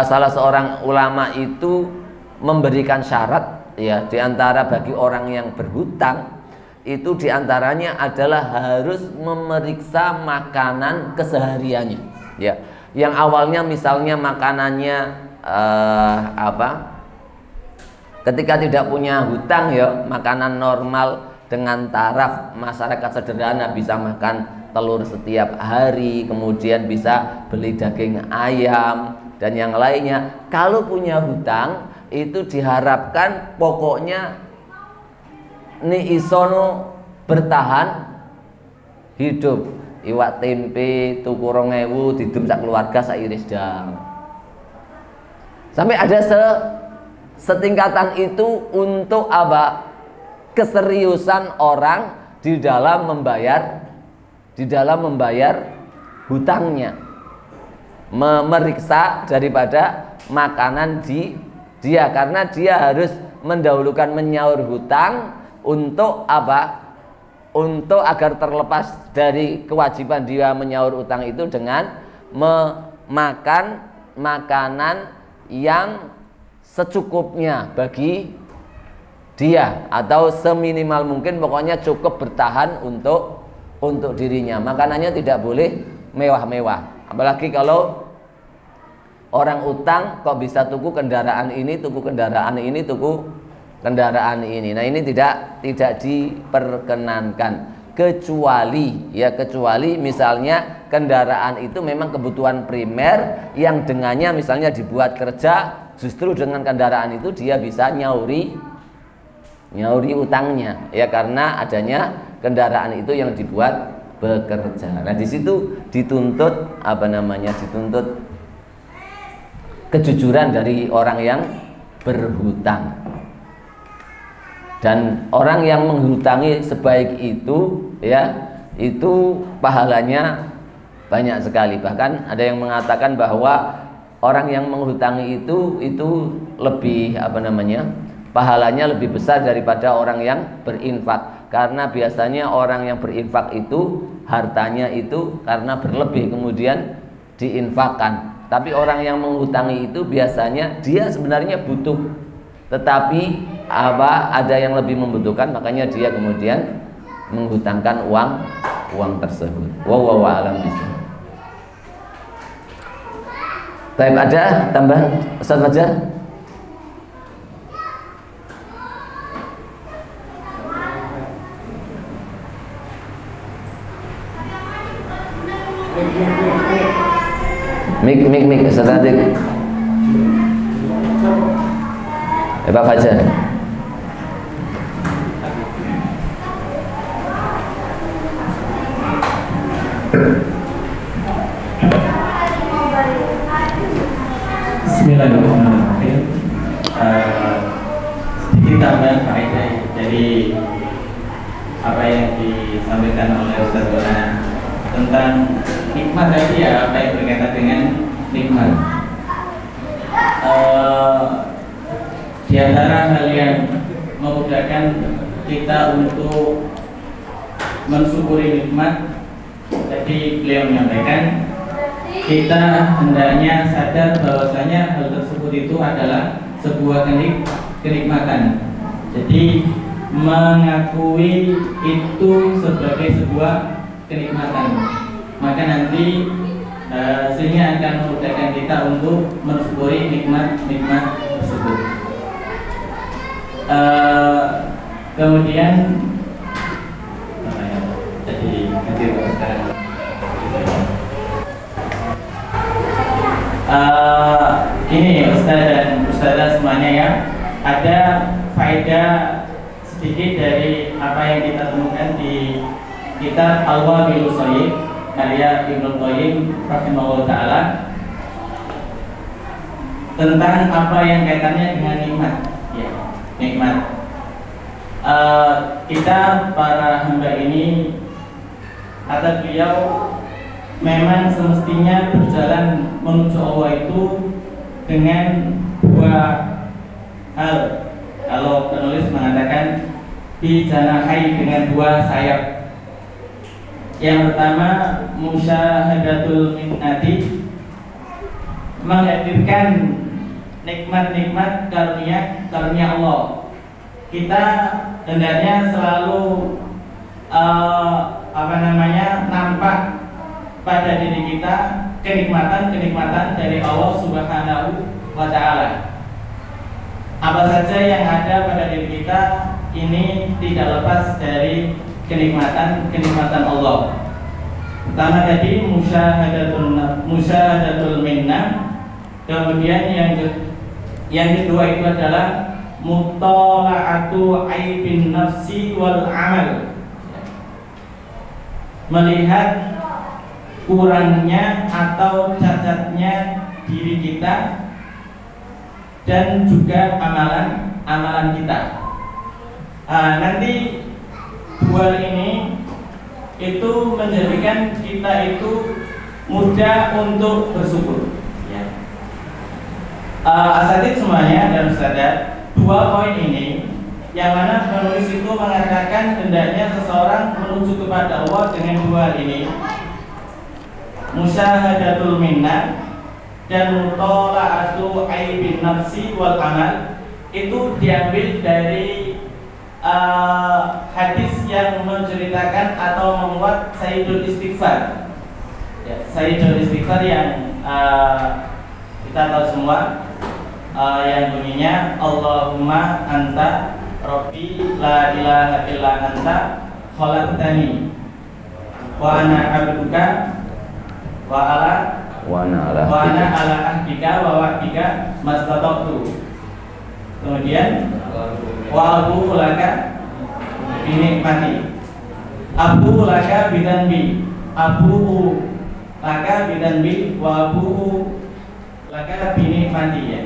salah seorang ulama itu memberikan syarat ya, diantara bagi orang yang berhutang itu diantaranya adalah harus memeriksa makanan kesehariannya ya. Yang awalnya misalnya makanannya ketika tidak punya hutang ya, makanan normal dengan taraf masyarakat sederhana, bisa makan telur setiap hari, kemudian bisa beli daging ayam dan yang lainnya. Kalau punya hutang itu diharapkan pokoknya ni isono bertahan hidup. Iwak tempe tuku 2.000 didum sak keluarga sak iris dang. Sampai ada setingkatan itu untuk keseriusan orang di dalam membayar hutangnya, memeriksa daripada makanan dia, karena dia harus mendahulukan menyaur hutang untuk untuk agar terlepas dari kewajiban dia menyaur hutang itu dengan memakan makanan yang secukupnya bagi dia, atau seminimal mungkin, pokoknya cukup bertahan untuk dirinya. Makanannya tidak boleh mewah-mewah, apalagi kalau orang utang kok bisa tuku kendaraan ini, tuku kendaraan ini, tuku kendaraan ini. Nah, ini tidak diperkenankan, kecuali misalnya kendaraan itu memang kebutuhan primer yang dengannya misalnya dibuat kerja, justru dengan kendaraan itu dia bisa nyauri utangnya ya, karena adanya kendaraan itu yang dibuat bekerja. Nah, di situ dituntut dituntut kejujuran dari orang yang berhutang. Dan orang yang menghutangi sebaik itu ya, itu pahalanya banyak sekali. Bahkan ada yang mengatakan bahwa orang yang menghutangi itu lebih pahalanya lebih besar daripada orang yang berinfak, karena biasanya orang yang berinfak itu hartanya itu karena berlebih kemudian diinfakkan. Tapi orang yang menghutangi itu biasanya dia sebenarnya butuh, tetapi ada yang lebih membutuhkan, makanya dia kemudian menghutangkan uang tersebut. Wallahu a'lam bishawab. Baik, ada tambahan Ustaz Fajar? Mik Ustaz Adik. Pak Fajar. Bismillahirrahmanirrahim. Sedikit tambahan faedah. Jadi apa yang disampaikan oleh Ustaz Bona tentang nikmat tadi ya, apa yang berkaitan dengan nikmat. Di antara hal yang memudahkan kita untuk mensyukuri nikmat. Jadi beliau menyampaikan kita hendaknya sadar bahwasanya hal tersebut itu adalah sebuah kenikmatan. Jadi mengakui itu sebagai sebuah kenikmatan, maka nanti sehingga akan memudahkan kita untuk mensyukuri nikmat-nikmat tersebut. Kemudian jadi sekarang ini Ustaz dan Ustazah semuanya ya, ada faedah sedikit dari apa yang kita temukan di kitab Al-Wabilus Shayyib karya Ibnu Qayyim rahimahullah ta'ala tentang apa yang kaitannya dengan nikmat ya, nikmat. Kita para hamba ini, kata beliau, memang semestinya berjalan menuju Allah itu dengan dua hal. Kalau penulis mengatakan bijanahai, dengan dua sayap. Yang pertama musyahadatul minnati, menghadirkan nikmat-nikmat karunia Allah. Kita hendaknya selalu nampak pada diri kita kenikmatan dari Allah Subhanahu wa ta'ala. Apa saja yang ada pada diri kita ini tidak lepas dari kenikmatan Allah. Pertama tadi musyahadatul minnah. Kemudian yang kedua itu adalah mutola'atu aibin nafsi wal amal, melihat kurangnya atau cacatnya diri kita dan juga amalan kita. Nanti dua ini itu menjadikan kita itu mudah untuk bersyukur ya. Asatidz semuanya dan ustadzah, dua poin ini yang mana penulis itu mengatakan hendaknya seseorang menuju kepada Allah dengan dua hal ini, musyahadatul minnah dan mutola'atu aibin nafsi wal amal, itu diambil dari hadis yang menceritakan atau memuat Sayyidul Istighfar ya, Sayyidul Istighfar yang kita tahu semua, yang bunyinya Allahumma anta Rabbi la ilaha illa anta khalaqtani wa ana abduka wa ana ala ahdika wa wa'dika mastata'tu. Kemudian wa abu laka binikmati, abu laka bidanbi, abu laka bidanbi wa abu laka binikmati ya.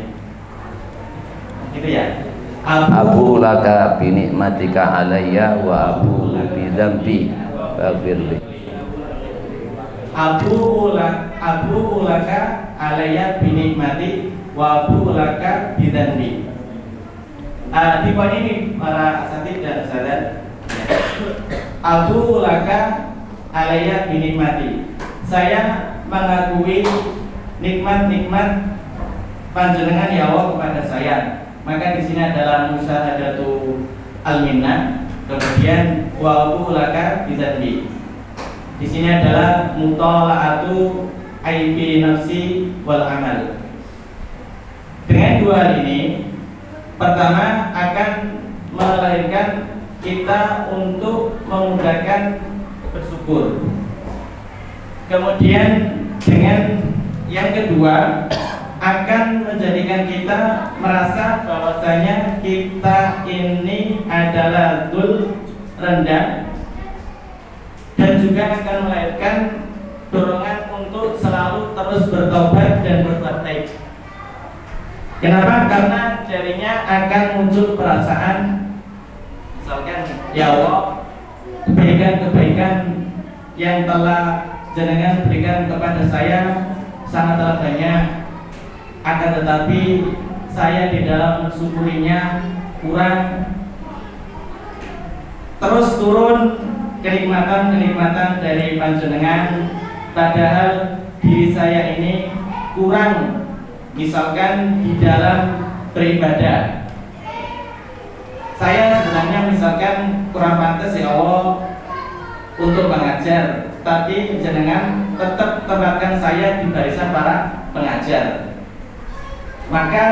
Gitu ya. Abu laka binikmatika alayya wa abu bidambi faghfirli. Abu laka alayya binikmati wa abu laka bidambi. Di poin ini para asatidz dan ustadzah, abu laka alayya binikmati, saya mengakui nikmat-nikmat panjenengan ya Allah kepada saya. Maka di sini adalah musyahadatu al-minnah. Kemudian wa abu laka bidambi. Di sini adalah mutola'atu aibi nafsi wal amal. Dengan dua hal ini, pertama akan melahirkan kita untuk memudahkan bersyukur. Kemudian dengan yang kedua akan menjadikan kita merasa bahwasanya kita ini adalah dzul, rendah, dan juga akan melahirkan dorongan untuk selalu terus bertobat dan berbuat baik. Kenapa? Karena darinya akan muncul perasaan, misalkan ya Allah, kebaikan-kebaikan yang telah jenengan berikan kepada saya sangatlah banyak, akan tetapi saya di dalam mensyukurinya kurang, terus turun kenikmatan dari panjenengan, padahal diri saya ini kurang, misalkan di dalam beribadah. Saya sebenarnya misalkan kurang pantas ya Allah untuk mengajar, tapi jenengan tetap tempatkan saya di barisan para pengajar. Maka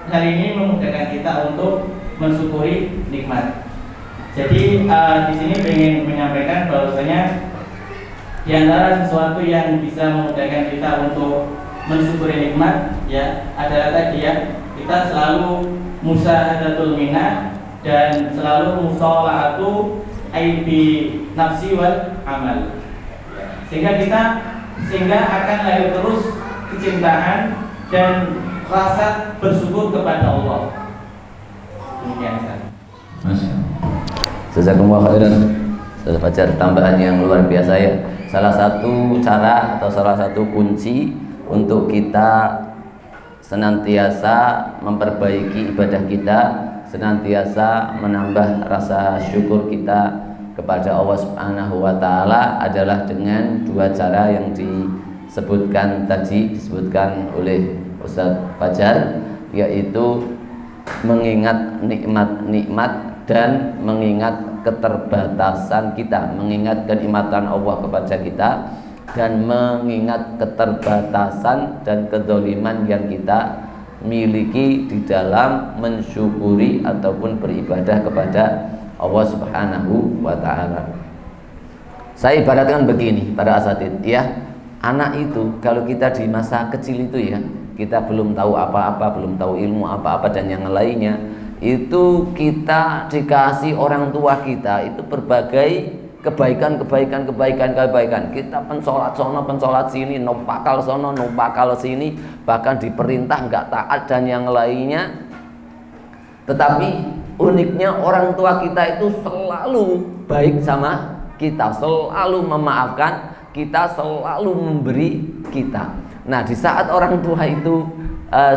hal ini memudahkan kita untuk mensyukuri nikmat. Jadi di sini ingin menyampaikan bahwasanya di antara sesuatu yang bisa memudahkan kita untuk mensyukuri nikmat ya adalah tadi ya, kita selalu musahadatul minah dan selalu mushola'atu aibi nafsi wal amal, sehingga akan lahir terus kecintaan dan rasa bersyukur kepada Allah. Demikian saja. Jazakumullah khairan. Sudah Fajar, tambahan yang luar biasa ya. Salah satu cara atau salah satu kunci untuk kita senantiasa memperbaiki ibadah kita, senantiasa menambah rasa syukur kita kepada Allah Subhanahu wa taala adalah dengan dua cara yang disebutkan oleh Ustaz Fajar, yaitu mengingat nikmat-nikmat dan mengingat keterbatasan kita, mengingat kenikmatan Allah kepada kita, dan mengingat keterbatasan dan kezaliman yang kita miliki di dalam mensyukuri ataupun beribadah kepada Allah Subhanahu wa taala. Saya ibaratkan begini para asatid ya, anak itu kalau kita di masa kecil itu ya, kita belum tahu apa-apa, belum tahu ilmu apa-apa dan yang lainnya, itu kita dikasih orang tua kita itu berbagai kebaikan. Kita pensolat sono, pensolat sini, nopakal sono, nopakal sini, bahkan diperintah nggak taat dan yang lainnya. Tetapi uniknya orang tua kita itu selalu baik sama kita, selalu memaafkan kita, selalu memberi kita. Nah, di saat orang tua itu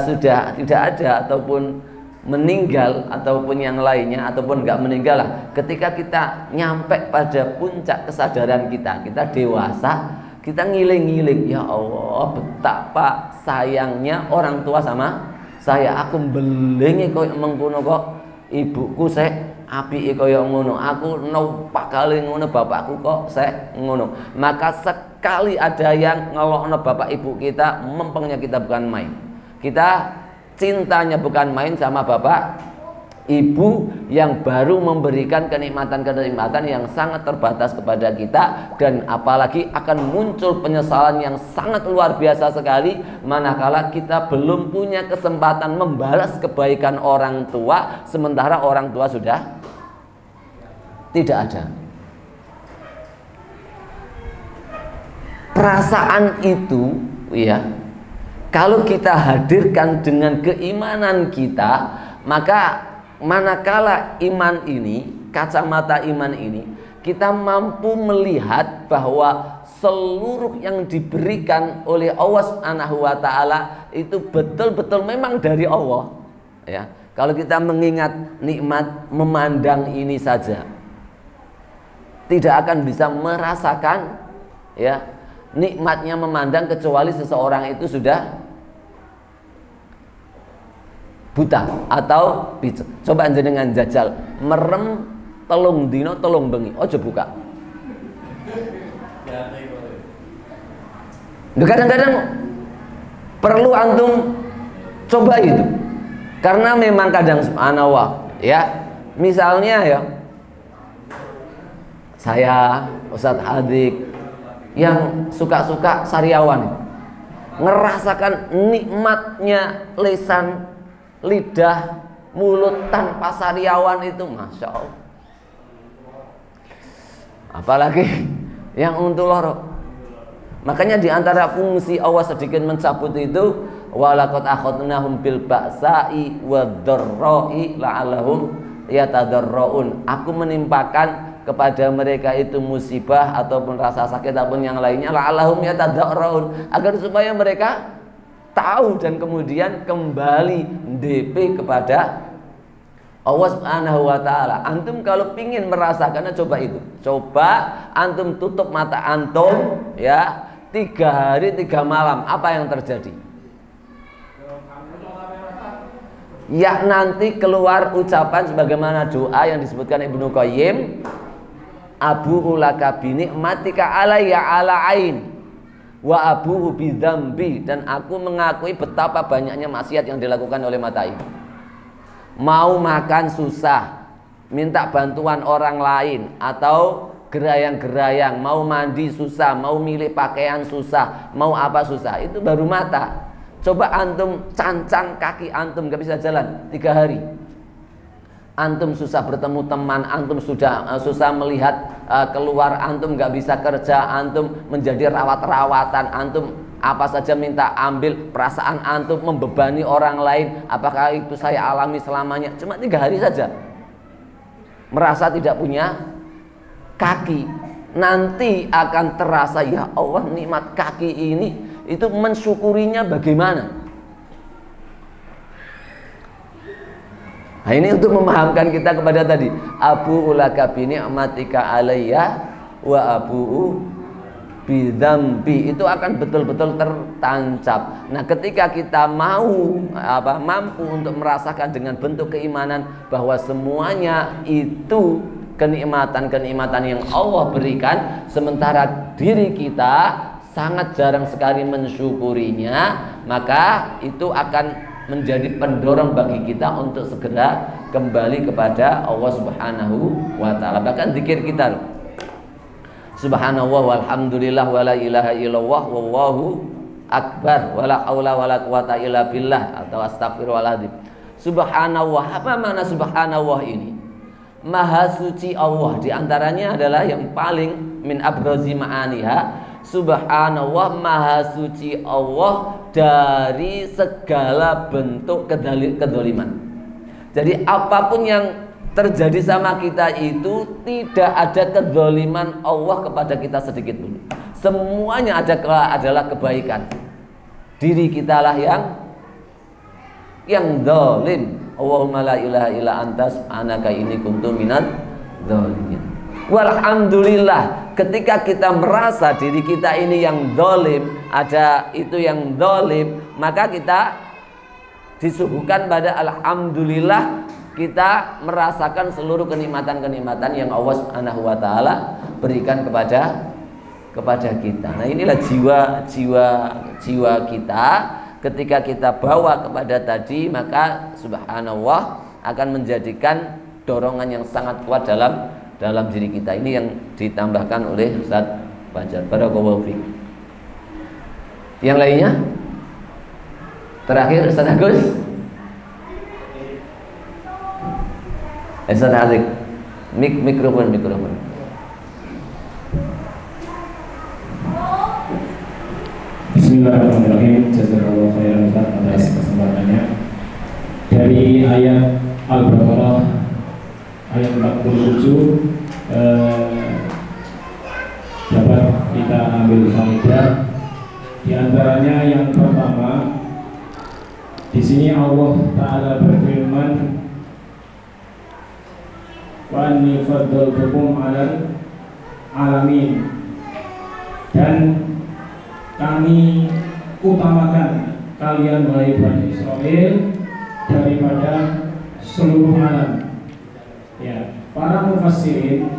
sudah tidak ada ataupun meninggal ataupun yang lainnya ataupun nggak meninggal lah, ketika kita nyampe pada puncak kesadaran kita dewasa, kita ngiling-ngiling, ya Allah betapa sayangnya orang tua sama saya. Aku belengi koyo mengkono kok ibuku sek apike koyo ngono, aku nopak kali ngono, bapakku kok sek ngono. Maka sekali ada yang ngelokno bapak ibu kita, mempengnya kita bukan main. Kita cintanya bukan main sama bapak ibu yang baru memberikan kenikmatan-kenikmatan yang sangat terbatas kepada kita, dan apalagi akan muncul penyesalan yang sangat luar biasa sekali manakala kita belum punya kesempatan membalas kebaikan orang tua sementara orang tua sudah tidak ada. Perasaan itu ya, kalau kita hadirkan dengan keimanan kita, maka manakala iman ini, kacamata iman ini, kita mampu melihat bahwa seluruh yang diberikan oleh Allah Subhanahu wa taala itu betul-betul memang dari Allah. Ya, kalau kita mengingat nikmat memandang ini saja, tidak akan bisa merasakan ya nikmatnya memandang kecuali seseorang itu sudah buta atau picek. Coba jenengan jajal merem telung dino telung bengi, ojo buka. Kadang-kadang perlu antum coba itu, karena memang kadang subhanallah ya, misalnya ya saya Ustadz Hadik yang suka-suka sariawan, ngerasakan nikmatnya lisan, lidah, mulut tanpa sariawan itu masya Allah. Apalagi yang untuk lorok. Makanya diantara fungsi Allah sedikit mencabut itu, walaqad akhadnahum bil ba'sa'i wad-dharra'i la'allahum yatadarraun. Aku menimpakan kepada mereka itu musibah ataupun rasa sakit ataupun yang lainnya, la'allahum yatadarraun, agar supaya mereka tahu dan kemudian kembali DP kepada Allah Subhanahu wa ta'ala. Antum kalau pingin merasakannya, coba itu. Coba antum tutup mata antum ya, 3 hari 3 malam. Apa yang terjadi? Ya, nanti keluar ucapan sebagaimana doa yang disebutkan Ibnu Qayyim, abu'u laka bi ni'matika alayya ala ain wa abu'u bi dzambi, dan aku mengakui betapa banyaknya maksiat yang dilakukan oleh mata ini. Mau makan susah, minta bantuan orang lain, atau gerayang-gerayang, mau mandi susah, mau milih pakaian susah, mau apa susah, itu baru mata. Coba antum cancang kaki antum gak bisa jalan 3 hari. Antum susah bertemu teman, antum sudah susah melihat keluar, antum gak bisa kerja, antum menjadi rawat-rawatan, antum apa saja minta ambil, perasaan antum membebani orang lain. Apakah itu saya alami selamanya? Cuma 3 hari saja merasa tidak punya kaki. Nanti akan terasa, ya Allah, nikmat kaki ini, itu mensyukurinya bagaimana? Nah, ini untuk memahamkan kita kepada tadi, abu'u laka bi ni'matika alayya wa abu'u bi dzambi, itu akan betul-betul tertancap. Nah, ketika kita mampu untuk merasakan dengan bentuk keimanan bahwa semuanya itu kenikmatan-kenikmatan yang Allah berikan, sementara diri kita sangat jarang sekali mensyukurinya, maka itu akan menjadi pendorong bagi kita untuk segera kembali kepada Allah Subhanahu wa ta'ala. Bahkan zikir kita, subhanallah walhamdulillah wala ilaha illallah wallahu akbar wala haula wala quwata illa billah, atau astagfirullahaladzim. Subhanallah, apa makna subhanallah ini? Maha suci Allah. Di antaranya adalah yang paling min abrazi ma'aniha, subhanallah, maha suci Allah dari segala bentuk kedzaliman. Jadi apapun yang terjadi sama kita itu tidak ada kedzaliman Allah kepada kita sedikit pun. Semuanya adalah kebaikan. Diri kita lah yang zalim. Allahumma la ilaha illa anta subhanaka inni kuntu minadz dzalimin. Walhamdulillah, ketika kita merasa diri kita ini yang zalim, ada itu yang zalim, maka kita disuguhkan pada alhamdulillah, kita merasakan seluruh kenikmatan-kenikmatan yang Allah Subhanahu wa ta'ala berikan kepada kita. Nah, inilah jiwa kita. Ketika kita bawa kepada tadi, maka subhanallah akan menjadikan dorongan yang sangat kuat dalam diri kita. Ini yang ditambahkan oleh Ustaz Fajar. Barakallahu fiik. Yang lainnya? Terakhir Ustaz Agus. Ustaz Azik. Mikrofon. Bismillahirrahmanirrahim. Jazakallahu khairan Ustaz atas kesempatannya. Dari ayat Al-Baqarah ayat 47 dapat kita ambil faedah. Di antaranya yang pertama, di sini Allah Ta'ala berfirman, wa anni faddaltukum 'alal alamin, dan kami utamakan kalian wahai Bani Israel daripada seluruh alam. Ya, para mufassirin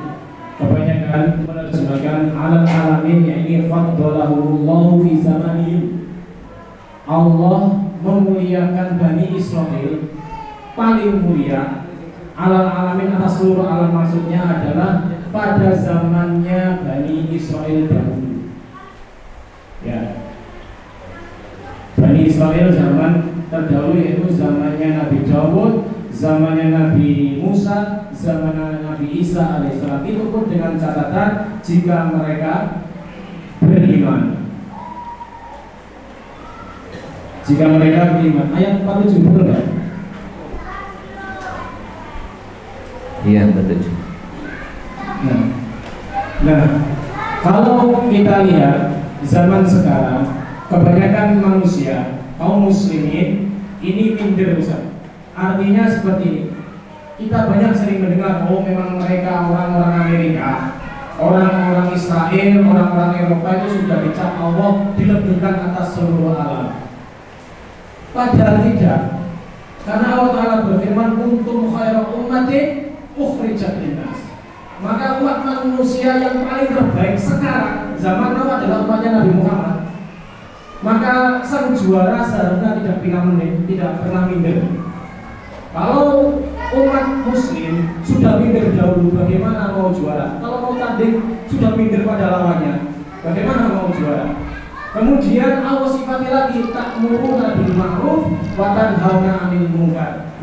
kebanyakan menerjemahkan alal alamin, yakni faddalahullahu fi zamanihim. Allah memuliakan Bani Israel paling mulia, alal alamin atas seluruh alam, maksudnya adalah pada zamannya Bani Israel dahulu. Ya, Bani Israel zaman terdahulu yaitu zamannya Nabi Dawud, zamannya Nabi Musa, zamannya Nabi Isa alaihissalam. Itu pun dengan catatan jika mereka beriman. Jika mereka beriman. Ayat 47 betul nggak? Iya, betul. Nah, kalau kita lihat zaman sekarang, kebanyakan manusia, kaum muslimin ini minder besar. Artinya seperti ini, Kita banyak sering mendengar, oh memang mereka orang-orang Amerika, orang-orang Israel, orang-orang Eropa itu sudah dicap Allah dilebihkan atas seluruh alam. Padahal tidak. Karena Allah Ta'ala berfirman, kuntum khairu ummatin ukhrijat linnas. Maka umat manusia yang paling terbaik sekarang zaman now adalah umatnya Nabi Muhammad. Maka sang juara seharusnya tidak pernah minder. Kalau umat muslim sudah minder dahulu, bagaimana mau juara? Kalau mau tanding sudah minder pada lawannya, bagaimana mau juara? Kemudian Allah sifati lagi, ta'muruna bil ma'ruf wa tanhauna 'anil munkar.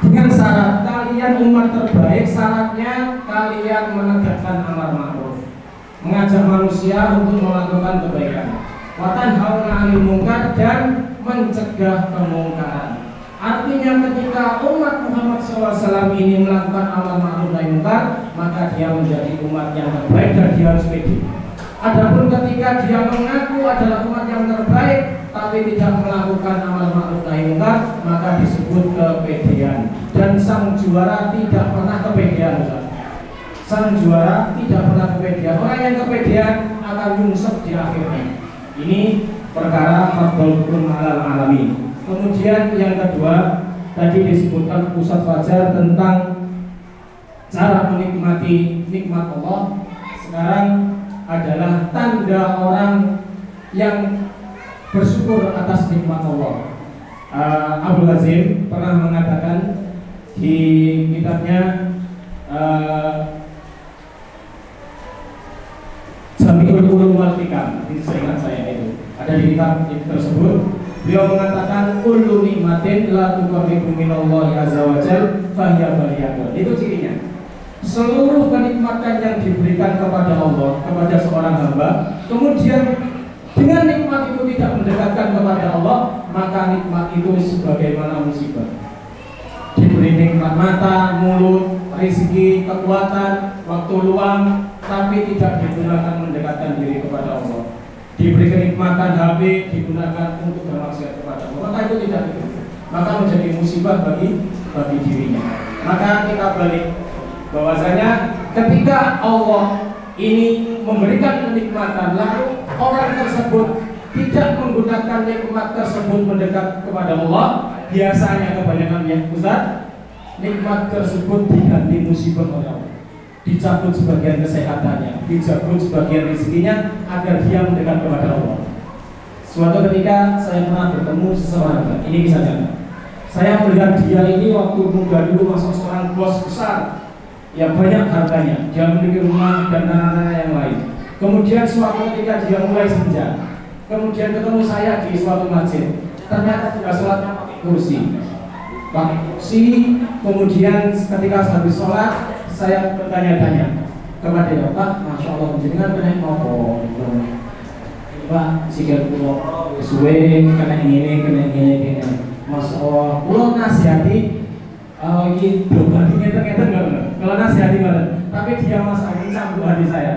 Dengan syarat kalian umat terbaik, syaratnya kalian menegakkan amar ma'ruf, mengajak manusia untuk melakukan kebaikan. Wa tanhauna 'anil munkar, dan mencegah kemungkaran. Artinya ketika umat Muhammad SAW ini melakukan amar ma'ruf nahi munkar, maka dia menjadi umat yang terbaik dan dia harus pede. Adapun ketika dia mengaku adalah umat yang terbaik tapi tidak melakukan amar ma'ruf nahi munkar, maka disebut kepedean. Dan sang juara tidak pernah kepedean. Sang juara tidak pernah kepedean. Orang yang kepedean akan nyungsep di akhirnya. Ini perkara fadl hukum alal alamin. Kemudian yang kedua, tadi disebutkan Ustaz Fajar tentang cara menikmati nikmat Allah. Sekarang adalah tanda orang yang bersyukur atas nikmat Allah. Abdul Hazim pernah mengatakan di kitabnya Jami'ul Ulum wal Hikam, ini seingat saya itu ada di kitab tersebut. Beliau mengatakan kullu nikmatin la tuqarribu minallahi azza wa jalla fahiya bariyatun. Itu cirinya. Seluruh kenikmatan yang diberikan kepada Allah, kepada seorang hamba, kemudian dengan nikmat itu tidak mendekatkan kepada Allah, maka nikmat itu sebagaimana musibah. Diberi nikmat mata, mulut, rezeki, kekuatan, waktu luang, tapi tidak digunakan mendekatkan diri kepada Allah. Diberi kenikmatan HP digunakan untuk bermaksiat kepada Allah, maka itu tidak diberi, maka menjadi musibah bagi dirinya. Maka kita balik bahwasanya ketika Allah ini memberikan kenikmatan, lalu orang tersebut tidak menggunakan nikmat tersebut mendekat kepada Allah, biasanya kebanyakan ya Ustaz, nikmat tersebut diganti musibah oleh Allah. Dicabut sebagian kesehatannya, dicabut sebagian rezekinya agar dia mendekat kepada Allah. Suatu ketika saya pernah bertemu seseorang, ini kisah nyata. Saya melihat dia ini waktu muda dulu masuk seorang bos besar, yang banyak hartanya, dia memiliki rumah dan anak-anak yang lain. Kemudian suatu ketika dia mulai senja, kemudian ketemu saya di suatu masjid. Ternyata sudah sholatnya pakai kursi. Kemudian ketika habis sholat, saya bertanya-tanya kepada dia, Pak, Masya Allah, jenengan kena ngopo? Pak, sikil pulau suwe, kena ini. Masya Allah, pulau nasihati, ini berbanding ngeten-ngeten nggak benar. Kalau nasihati banget, tapi dia masakin campur hati saya.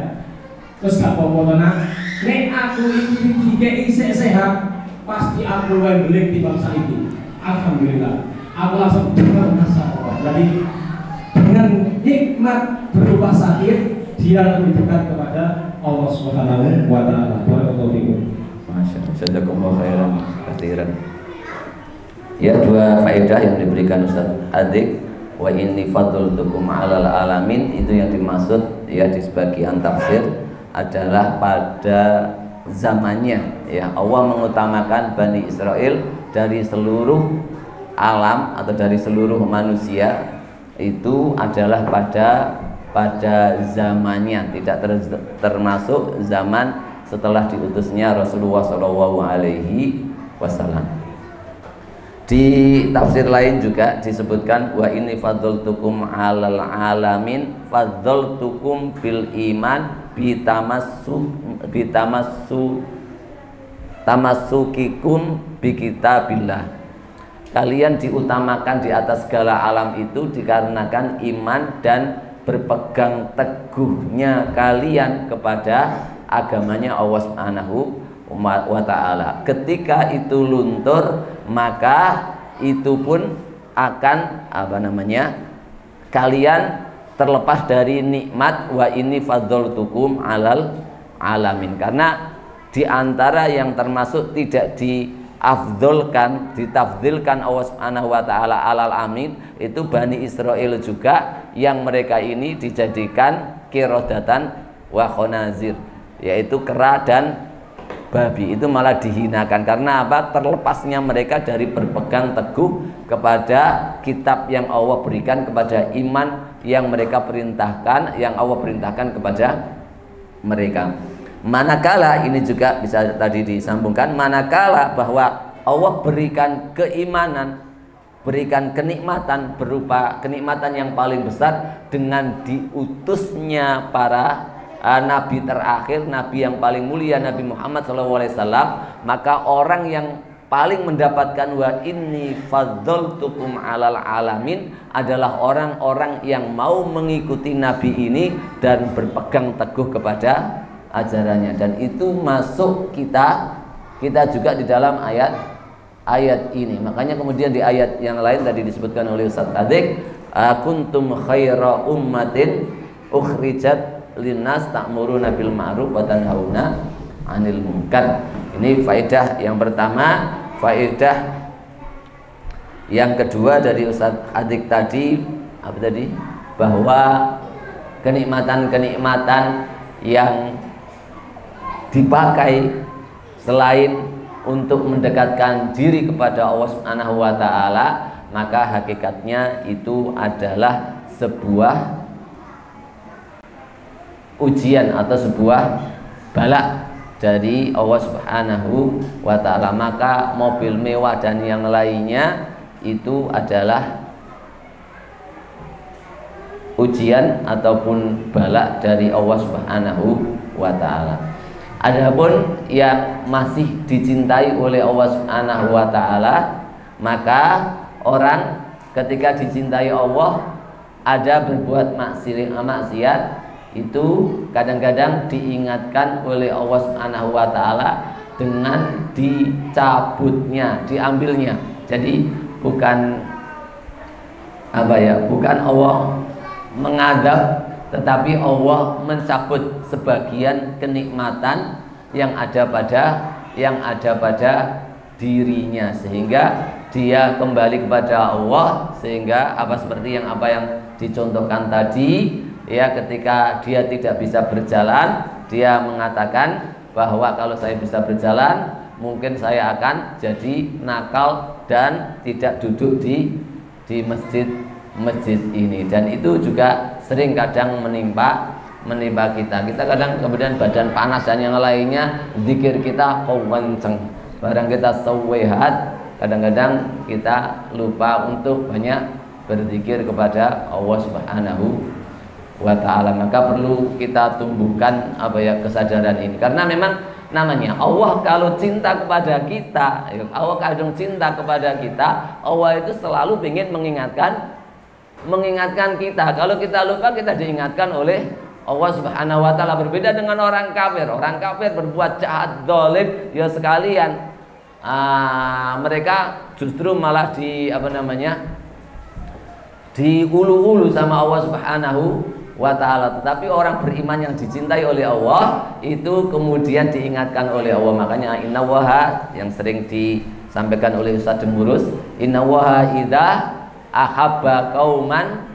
Terus gak apa-apa tenang. Nek aku ini dikei sehat, pasti aku yang belik di bangsa itu. Alhamdulillah, aku langsung dengar Masya Allah. Jadi dengan nikmat berupa sakit, dia lebih dekat kepada Allah Subhanahu wa Ta'ala. Barakallahu fikum. Masyaallah, jazakumullah khairan katsiran. Ya, dua faedah yang diberikan Ustaz Adik, wa inni fadltukum 'alal alamin, itu yang dimaksud ya di sebagian tafsir adalah pada zamannya ya, Allah mengutamakan Bani Israel dari seluruh alam atau dari seluruh manusia, itu adalah pada zamannya, tidak termasuk zaman setelah diutusnya Rasulullah SAW. Di tafsir lain juga disebutkan wa inni fadltukum 'alal alamin fadltukum bil iman tamassukikum bi kitabillah. Kalian diutamakan di atas segala alam itu dikarenakan iman dan berpegang teguhnya kalian kepada agamanya Allah Subhanahu wa Ta'ala. Ketika itu luntur, maka itu pun akan kalian terlepas dari nikmat wa inni faddaltukum alal alamin. Karena di antara yang termasuk tidak diafdolkan, ditafdilkan Allah Subhanahu wa taala alal amin itu Bani Israel juga, yang mereka ini dijadikan qiradatan wa khonazir, yaitu kera dan babi. Itu malah dihinakan. Karena apa? Terlepasnya mereka dari berpegang teguh kepada kitab yang Allah berikan, kepada iman yang mereka perintahkan, yang Allah perintahkan kepada mereka. Manakala, ini juga bisa tadi disambungkan, manakala bahwa Allah berikan keimanan, berikan kenikmatan berupa kenikmatan yang paling besar dengan diutusnya para nabi terakhir, nabi yang paling mulia, Nabi Muhammad SAW, maka orang yang paling mendapatkan wa inni faddaltukum alal alamin adalah orang-orang yang mau mengikuti nabi ini dan berpegang teguh kepada ajarannya. Dan itu masuk kita juga di dalam ayat ini. Makanya kemudian di ayat yang lain tadi disebutkan oleh Ustaz Adik, kuntum khaira ummatin ukhrijat linnas ta'muruna bil ma'ruf wa tanhauna 'anil munkar. Ini faedah yang pertama. Faedah yang kedua dari Ustaz Adik tadi, apa tadi? Bahwa kenikmatan-kenikmatan yang dipakai selain untuk mendekatkan diri kepada Allah Subhanahu wa taala, maka hakikatnya itu adalah sebuah ujian atau sebuah bala dari Allah Subhanahu wa taala. Maka mobil mewah dan yang lainnya itu adalah ujian ataupun bala dari Allah Subhanahu wa taala. Adapun yang masih dicintai oleh Allah Subhanahu wa taala, maka orang ketika dicintai Allah ada berbuat maksiat, itu kadang-kadang diingatkan oleh Allah Subhanahu wa taala dengan dicabutnya, diambilnya. Jadi bukan bukan Allah mengadab, tetapi Allah mencabut sebagian kenikmatan yang ada pada dirinya, sehingga dia kembali kepada Allah. Sehingga seperti yang dicontohkan tadi, ya, ketika dia tidak bisa berjalan, dia mengatakan bahwa kalau saya bisa berjalan, mungkin saya akan jadi nakal dan tidak duduk di masjid ini. Dan itu juga sering kadang menimpa kita. Kita kadang kemudian badan panas dan yang lainnya, zikir kita kenceng, barang kita sewehat, kadang-kadang kita lupa untuk banyak berzikir kepada Allah Subhanahu wa ta'ala. Maka perlu kita tumbuhkan kesadaran ini. Karena memang namanya Allah kalau cinta kepada kita, Allah kadang cinta kepada kita, Allah itu selalu ingin mengingatkan kita. Kalau kita lupa, kita diingatkan oleh Allah Subhanahu wa ta'ala. Berbeda dengan orang kafir. Orang kafir berbuat jahat, zalim, ya sekalian mereka justru malah diulu-ulu sama Allah Subhanahu wa ta'ala. Tetapi orang beriman yang dicintai oleh Allah itu kemudian diingatkan oleh Allah. Makanya innallaha yang sering disampaikan oleh Ustaz Demurus, innallaha idza ahabba qauman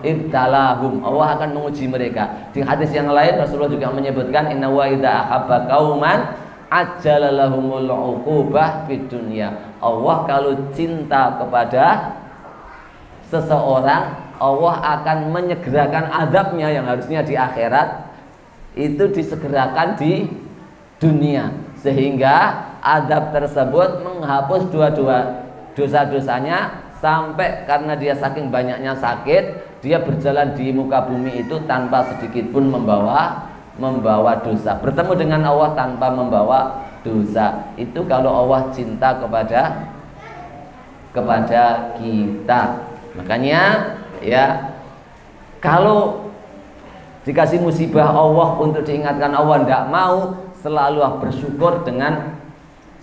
ibtalahum, Allah akan menguji mereka. Di hadis yang lain Rasulullah juga menyebutkan innallaha idza ahabba qauman ajjalalahumul uqubah fid dunya. Allah kalau cinta kepada seseorang, Allah akan menyegerakan azabnya yang harusnya di akhirat itu disegerakan di dunia, sehingga azab tersebut menghapus dua-dua dosa-dosanya, sampai karena dia saking banyaknya sakit, dia berjalan di muka bumi itu tanpa sedikit pun membawa dosa, bertemu dengan Allah tanpa membawa dosa. Itu kalau Allah cinta kepada kita. Makanya ya, kalau dikasih musibah Allah untuk diingatkan Allah tidak mau, selalu bersyukur dengan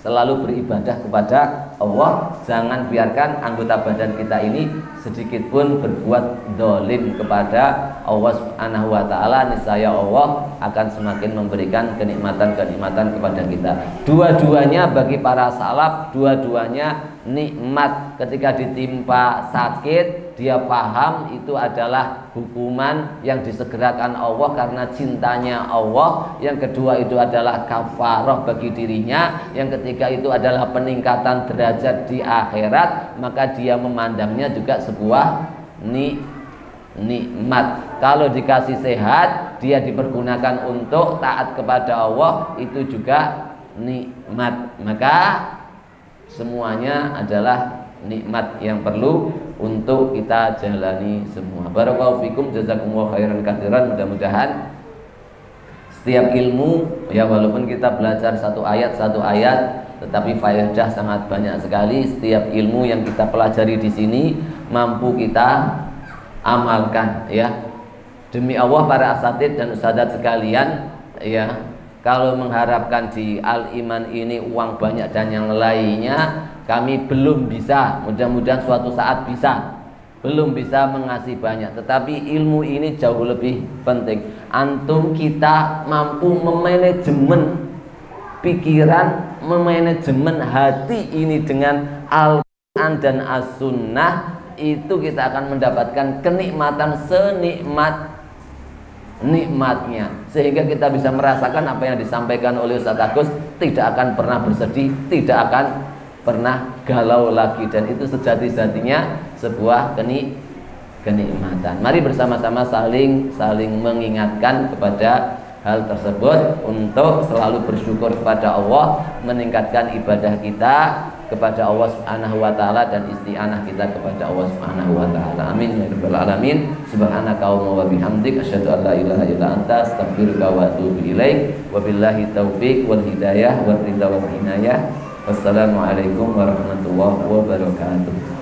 selalu beribadah kepada Allah. Jangan biarkan anggota badan kita ini sedikit pun berbuat dolim kepada Allah Subhanahu wa ta'ala. Niscaya Allah akan semakin memberikan kenikmatan-kenikmatan kepada kita. Dua-duanya bagi para salaf, dua-duanya nikmat. Ketika ditimpa sakit, dia paham itu adalah hukuman yang disegerakan Allah karena cintanya Allah. Yang kedua itu adalah kafarah bagi dirinya. Yang ketiga itu adalah peningkatan derajat di akhirat. Maka dia memandangnya juga sebuah nikmat. Kalau dikasih sehat, dia dipergunakan untuk taat kepada Allah, itu juga nikmat. Maka semuanya adalah nikmat yang perlu untuk kita jalani semua. Barakallahu fikum, jazakumullahu khairan katsiran. Mudah-mudahan setiap ilmu, ya walaupun kita belajar satu ayat, tetapi faedah sangat banyak sekali. Setiap ilmu yang kita pelajari di sini mampu kita amalkan, ya. Demi Allah para asatidz dan ustadzat sekalian, ya, kalau mengharapkan di Al-Iman ini uang banyak dan yang lainnya, kami belum bisa. Mudah-mudahan suatu saat bisa. Belum bisa mengasih banyak, tetapi ilmu ini jauh lebih penting. Antum kita mampu memanajemen pikiran, memanajemen hati ini dengan Al-Quran dan As-Sunnah, itu kita akan mendapatkan kenikmatan senikmat-nikmatnya, sehingga kita bisa merasakan apa yang disampaikan oleh Ustaz Agus, tidak akan pernah bersedih, tidak akan pernah galau lagi, dan itu sejati-jatinya sebuah kenikmatan. Mari bersama-sama saling mengingatkan kepada hal tersebut untuk selalu bersyukur kepada Allah, meningkatkan ibadah kita kepada Allah Subhanahu wa taala dan isti'anah kita kepada Allah Subhanahu wa taala. Amin ya rabbal alamin. Subhanaka wa bihamdik asyhadu an la ilaha illa anta astaghfiruka wa atubu ilaik. Wabillahi taufik wal hidayah wal ridha wal inayah. Wassalamualaikum warahmatullahi wabarakatuh.